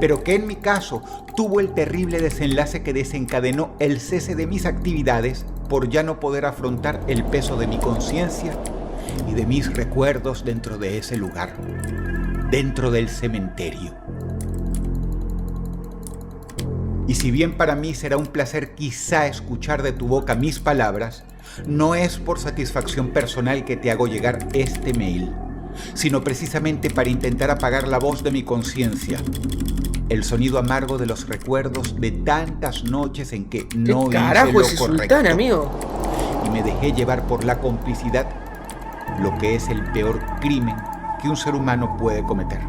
pero que en mi caso tuvo el terrible desenlace que desencadenó el cese de mis actividades por ya no poder afrontar el peso de mi conciencia y de mis recuerdos dentro de ese lugar, dentro del cementerio. Y si bien para mí será un placer quizá escuchar de tu boca mis palabras, no es por satisfacción personal que te hago llegar este mail, sino precisamente para intentar apagar la voz de mi conciencia, el sonido amargo de los recuerdos de tantas noches en que no ¿Qué hice carajo lo ese correcto sultán, amigo? y me dejé llevar por la complicidad, lo que es el peor crimen que un ser humano puede cometer.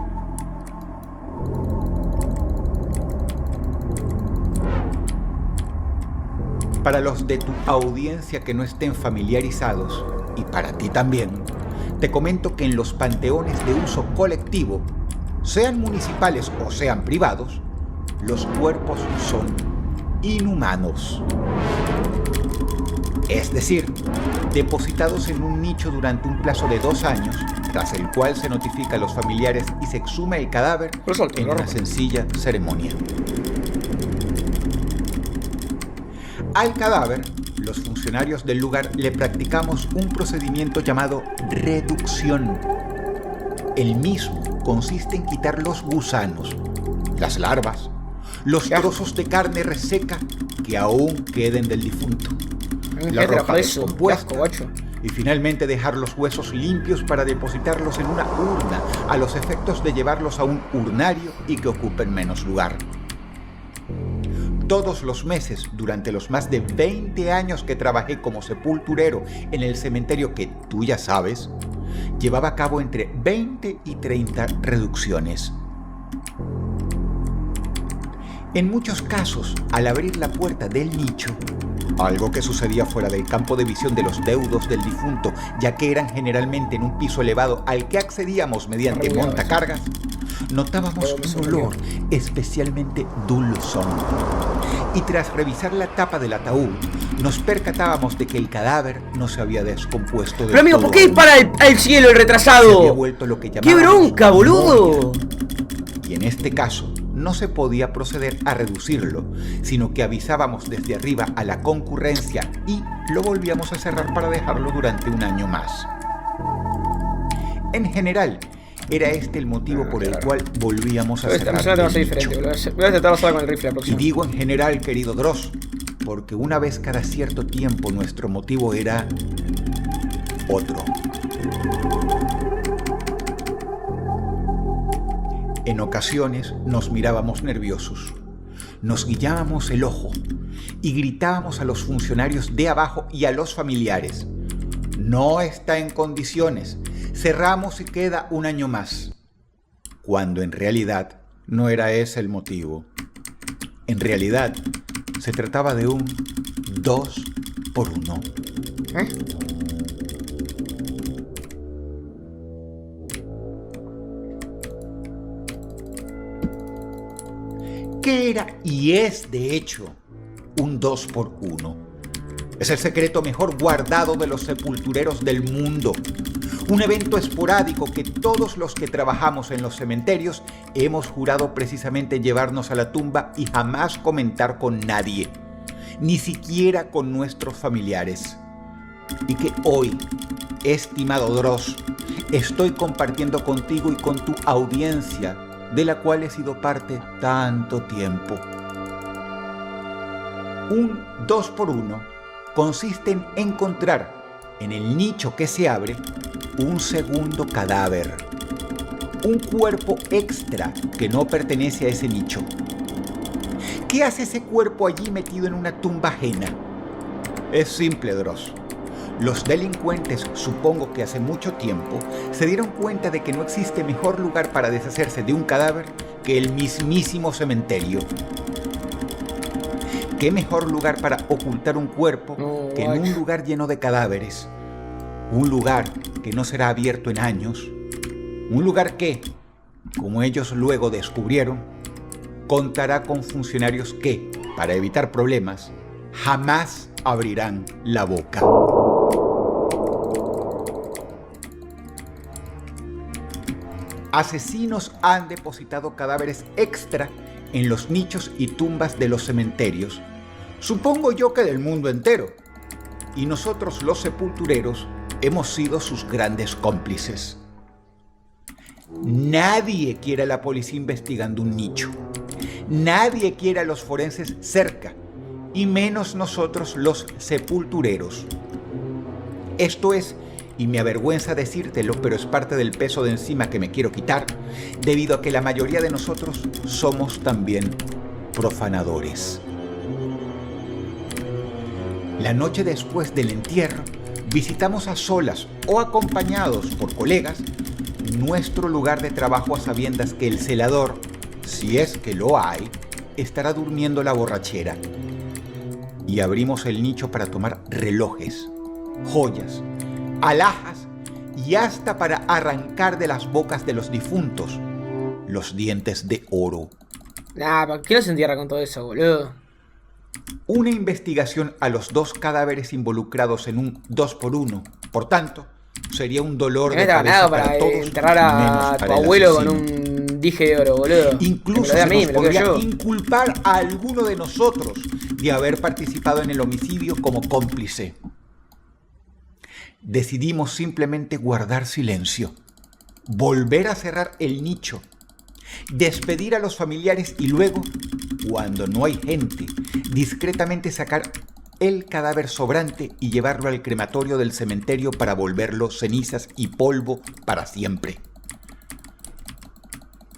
Para los de tu audiencia que no estén familiarizados, y para ti también, te comento que en los panteones de uso colectivo, sean municipales o sean privados, los cuerpos son inhumanos. Es decir, depositados en un nicho durante un plazo de 2 años, tras el cual se notifica a los familiares y se exhuma el cadáver en una sencilla ceremonia. Al cadáver, los funcionarios del lugar le practicamos un procedimiento llamado reducción. El mismo consiste en quitar los gusanos, las larvas, los trozos de carne reseca que aún queden del difunto, la ropa descompuesta y finalmente dejar los huesos limpios para depositarlos en una urna a los efectos de llevarlos a un urnario y que ocupen menos lugar. Todos los meses, durante los más de 20 años que trabajé como sepulturero en el cementerio que tú ya sabes, llevaba a cabo entre 20 y 30 reducciones. En muchos casos, al abrir la puerta del nicho, algo que sucedía fuera del campo de visión de los deudos del difunto, ya que eran generalmente en un piso elevado al que accedíamos mediante montacargas, notábamos un olor especialmente dulzón. Y tras revisar la tapa del ataúd, nos percatábamos de que el cadáver no se había descompuesto del todo. Pero amigo, ¿por qué dispara al cielo el retrasado? Se había vuelto lo que ¡Qué bronca, boludo! Y en este caso, no se podía proceder a reducirlo, sino que avisábamos desde arriba a la concurrencia y lo volvíamos a cerrar para dejarlo durante 1 año más. En general, era este el motivo por el cual volvíamos a cerrar el nicho. Voy a intentar usar con el rifle la Y próxima. digo en general, querido Dross, porque una vez cada cierto tiempo nuestro motivo era otro. En ocasiones nos mirábamos nerviosos, nos guiñábamos el ojo y gritábamos a los funcionarios de abajo y a los familiares: no está en condiciones, cerramos y queda 1 año más. Cuando en realidad no era ese el motivo. En realidad se trataba de un 2 por 1. ¿Qué era y es, de hecho, un 2 por 1? Es el secreto mejor guardado de los sepultureros del mundo. Un evento esporádico que todos los que trabajamos en los cementerios hemos jurado precisamente llevarnos a la tumba y jamás comentar con nadie, ni siquiera con nuestros familiares. Y que hoy, estimado Dross, estoy compartiendo contigo y con tu audiencia, de la cual he sido parte tanto tiempo. Un 2 por 1 consiste en encontrar en el nicho que se abre un segundo cadáver, un cuerpo extra que no pertenece a ese nicho. ¿Qué hace ese cuerpo allí metido en una tumba ajena? Es simple, Dross. Los delincuentes, supongo que hace mucho tiempo, se dieron cuenta de que no existe mejor lugar para deshacerse de un cadáver que el mismísimo cementerio. ¿Qué mejor lugar para ocultar un cuerpo que en un lugar lleno de cadáveres? Un lugar que no será abierto en años. Un lugar que, como ellos luego descubrieron, contará con funcionarios que, para evitar problemas, jamás abrirán la boca. Asesinos han depositado cadáveres extra en los nichos y tumbas de los cementerios, supongo yo que del mundo entero, y nosotros los sepultureros hemos sido sus grandes cómplices. Nadie quiere a la policía investigando un nicho, nadie quiere a los forenses cerca, y menos nosotros los sepultureros. Esto es y me avergüenza decírtelo, pero es parte del peso de encima que me quiero quitar, debido a que la mayoría de nosotros somos también profanadores. La noche después del entierro, visitamos a solas o acompañados por colegas nuestro lugar de trabajo a sabiendas que el celador, si es que lo hay, estará durmiendo la borrachera. Y abrimos el nicho para tomar relojes, joyas, alhajas y hasta para arrancar de las bocas de los difuntos los dientes de oro. Nah, ¿para qué no se entierra con todo eso, boludo? Una investigación a los 2 cadáveres involucrados en un 2x1, por tanto, sería un dolor de cabeza para todos, enterrar a tu abuelo con un dije de oro, boludo. Incluso se nos podría inculpar a alguno de nosotros de haber participado en el homicidio como cómplice. Decidimos simplemente guardar silencio, volver a cerrar el nicho, despedir a los familiares y luego, cuando no hay gente, discretamente sacar el cadáver sobrante y llevarlo al crematorio del cementerio para volverlo cenizas y polvo para siempre.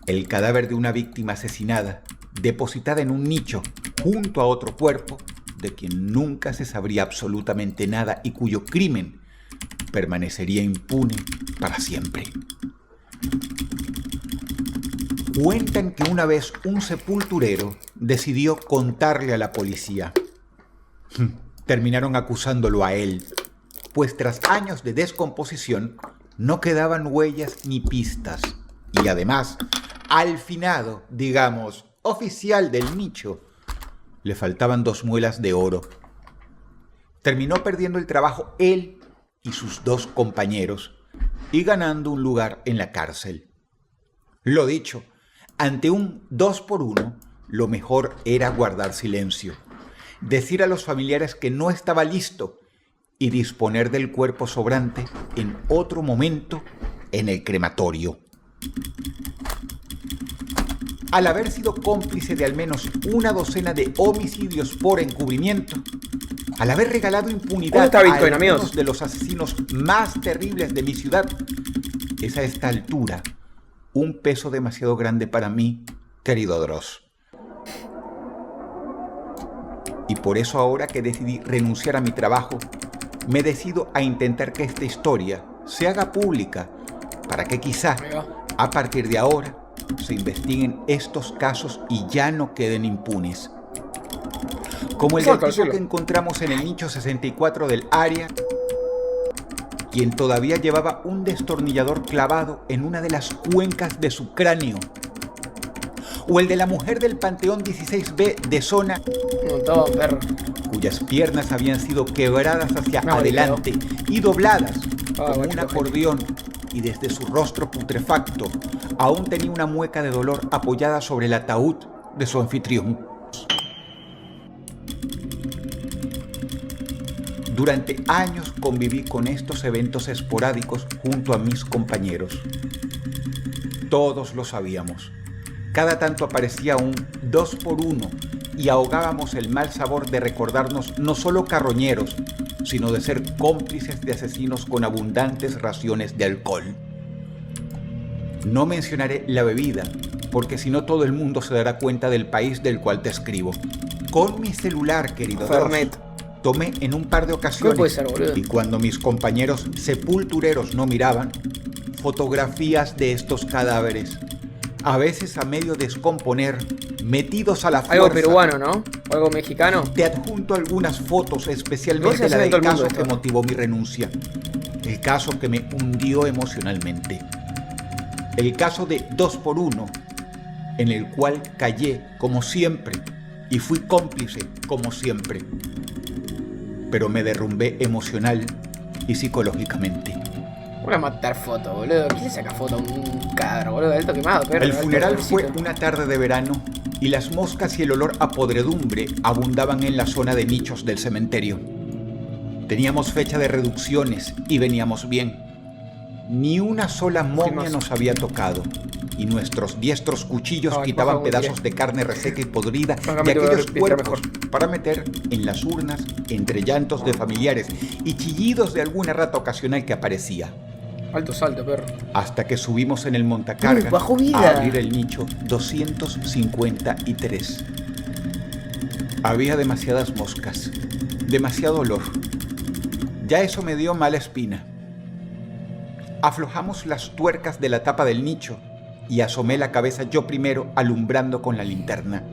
El cadáver de una víctima asesinada, depositada en un nicho junto a otro cuerpo, de quien nunca se sabría absolutamente nada y cuyo crimen permanecería impune para siempre. Cuentan que una vez un sepulturero decidió contarle a la policía. Terminaron acusándolo a él, pues tras años de descomposición no quedaban huellas ni pistas. Y además, al finado, digamos, oficial del nicho, le faltaban 2 muelas de oro. Terminó perdiendo el trabajo él y sus 2 compañeros y ganando un lugar en la cárcel. Lo dicho, ante un 2x1, lo mejor era guardar silencio, decir a los familiares que no estaba listo y disponer del cuerpo sobrante en otro momento en el crematorio. Al haber sido cómplice de al menos una docena de homicidios por encubrimiento, al haber regalado impunidad a algunos de los asesinos más terribles de mi ciudad, es a esta altura un peso demasiado grande para mí, querido Dross. Y por eso ahora que decidí renunciar a mi trabajo, me decido a intentar que esta historia se haga pública para que quizá, a partir de ahora, se investiguen estos casos y ya no queden impunes. Como el del tipo que encontramos en el nicho 64 del área, quien todavía llevaba un destornillador clavado en una de las cuencas de su cráneo. O el de la mujer del Panteón 16B de zona, cuyas piernas habían sido quebradas hacia adelante y dobladas como un acordeón, y desde su rostro putrefacto aún tenía una mueca de dolor apoyada sobre el ataúd de su anfitrión. Durante años conviví con estos eventos esporádicos junto a mis compañeros. Todos lo sabíamos. Cada tanto aparecía un 2x1 y ahogábamos el mal sabor de recordarnos no solo carroñeros, sino de ser cómplices de asesinos con abundantes raciones de alcohol. No mencionaré la bebida, porque si no todo el mundo se dará cuenta del país del cual te escribo. Con mi celular, querido Dross, tomé en un par de ocasiones, y cuando mis compañeros sepultureros no miraban, fotografías de estos cadáveres, a veces a medio descomponer, metidos a la fuerza. Algo peruano, ¿no? O algo mexicano. Te adjunto algunas fotos, especialmente la del caso que motivó mi renuncia. El caso que me hundió emocionalmente. El caso de 2x1, en el cual callé como siempre y fui cómplice como siempre. Pero me derrumbé emocional y psicológicamente. Voy a matar fotos, boludo. ¿Quién le saca foto a un cadáver, boludo? Alto quemado, perro. El funeral fue una tarde de verano y las moscas y el olor a podredumbre abundaban en la zona de nichos del cementerio. Teníamos fecha de reducciones y veníamos bien. Ni una sola momia más. nos había tocado, y nuestros diestros cuchillos quitaban pedazos de carne reseca y podrida de aquellos cuerpos para meter en las urnas entre llantos de familiares y chillidos de alguna rata ocasional que aparecía. Alto salto, perro. Hasta que subimos en el montacargas bajó vida. a abrir el nicho 253. Había demasiadas moscas, demasiado olor. Ya eso me dio mala espina. Aflojamos las tuercas de la tapa del nicho y asomé la cabeza yo primero, alumbrando con la linterna.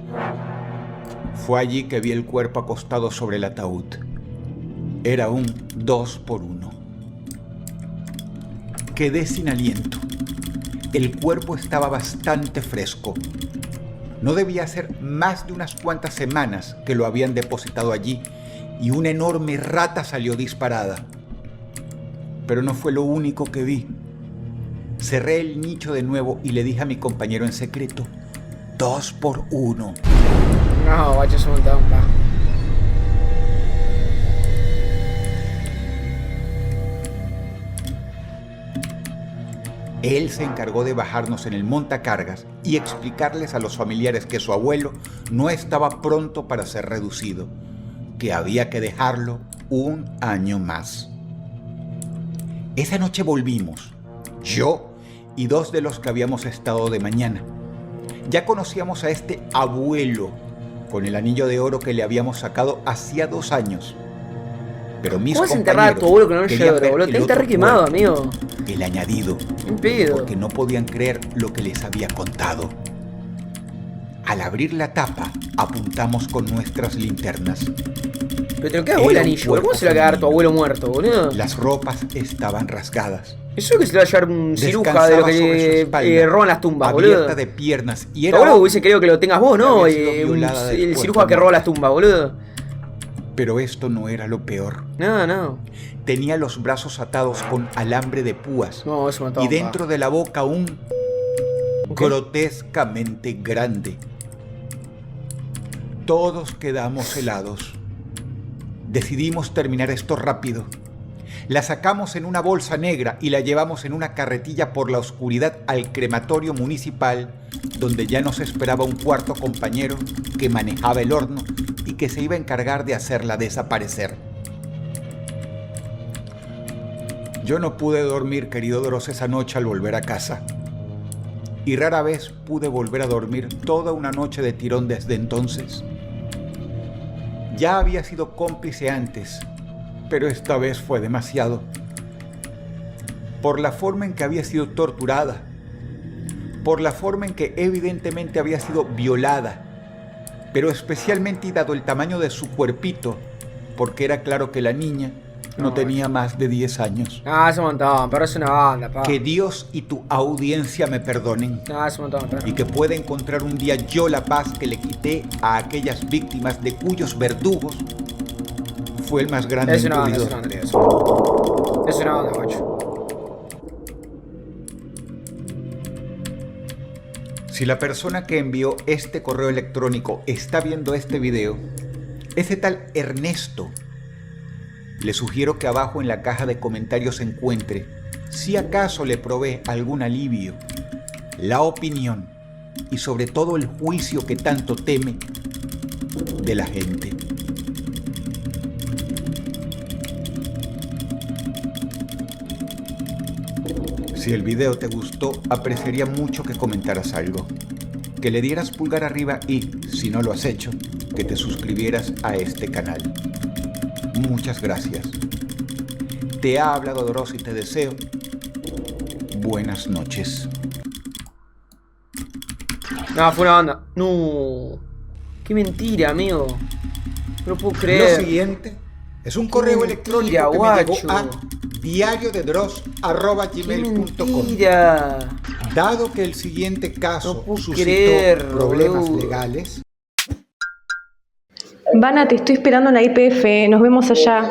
Fue allí que vi el cuerpo acostado sobre el ataúd. Era un 2x1. Quedé sin aliento. El cuerpo estaba bastante fresco. No debía ser más de unas cuantas semanas que lo habían depositado allí y una enorme rata salió disparada. Pero no fue lo único que vi. Cerré el nicho de nuevo y le dije a mi compañero en secreto: 2x1. No, guacho, es un montón, va. Él se encargó de bajarnos en el montacargas y explicarles a los familiares que su abuelo no estaba pronto para ser reducido, que había que dejarlo un año más. Esa noche volvimos, yo y 2 de los que habíamos estado de mañana. Ya conocíamos a este abuelo con el anillo de oro que le habíamos sacado hacía 2 años. Pero mis ¿Cómo vas a enterrar a tu abuelo con el anillo de oro, boludo? Está re quemado, amigo. El añadido. ¿Qué pedo? Porque no podían creer lo que les había contado. Al abrir la tapa, apuntamos con nuestras linternas. Pero te lo queda el anillo, boludo. ¿Cómo se lo va a quedar tu abuelo muerto, boludo? Las ropas estaban rasgadas. Eso es que se lo va a llevar un ciruja de lo que roban las tumbas, boludo. Abierta de piernas. Y era boludo, hubiese querido que lo tengas vos, ¿no? El ciruja que roba las tumbas, boludo. Pero esto no era lo peor. No. Tenía los brazos atados con alambre de púas. No, eso mataba. Y dentro de la boca un grotescamente grande. Todos quedamos helados. Decidimos terminar esto rápido. La sacamos en una bolsa negra y la llevamos en una carretilla por la oscuridad al crematorio municipal, donde ya nos esperaba un cuarto compañero que manejaba el horno y que se iba a encargar de hacerla desaparecer. Yo no pude dormir, querido Dross, esa noche al volver a casa. Y rara vez pude volver a dormir toda una noche de tirón desde entonces. Ya había sido cómplice antes, pero esta vez fue demasiado. Por la forma en que había sido torturada, por la forma en que evidentemente había sido violada, pero especialmente dado el tamaño de su cuerpito, porque era claro que la niña no tenía más de 10 años. Es un montón, pero es una banda, pa. Que Dios y tu audiencia me perdonen. Es un montón, perro. Y que pueda encontrar un día yo la paz que le quité a aquellas víctimas de cuyos verdugos fue el más grande encubridor. Es una banda, guacho. Si la persona que envió este correo electrónico está viendo este video, ese tal Ernesto, le sugiero que abajo en la caja de comentarios encuentre, si acaso le provee algún alivio, la opinión y sobre todo el juicio que tanto teme de la gente. Si el video te gustó, apreciaría mucho que comentaras algo, que le dieras pulgar arriba y, si no lo has hecho, que te suscribieras a este canal. Muchas gracias. Te ha hablado Dross y te deseo buenas noches. Fue una banda. No. Qué mentira, amigo. No puedo creer. Lo siguiente es un correo electrónico que me llegó a diariodedross@gmail.com. Dado que el siguiente caso suscitó problemas legales. Vana, te estoy esperando en la IPF. Nos vemos allá.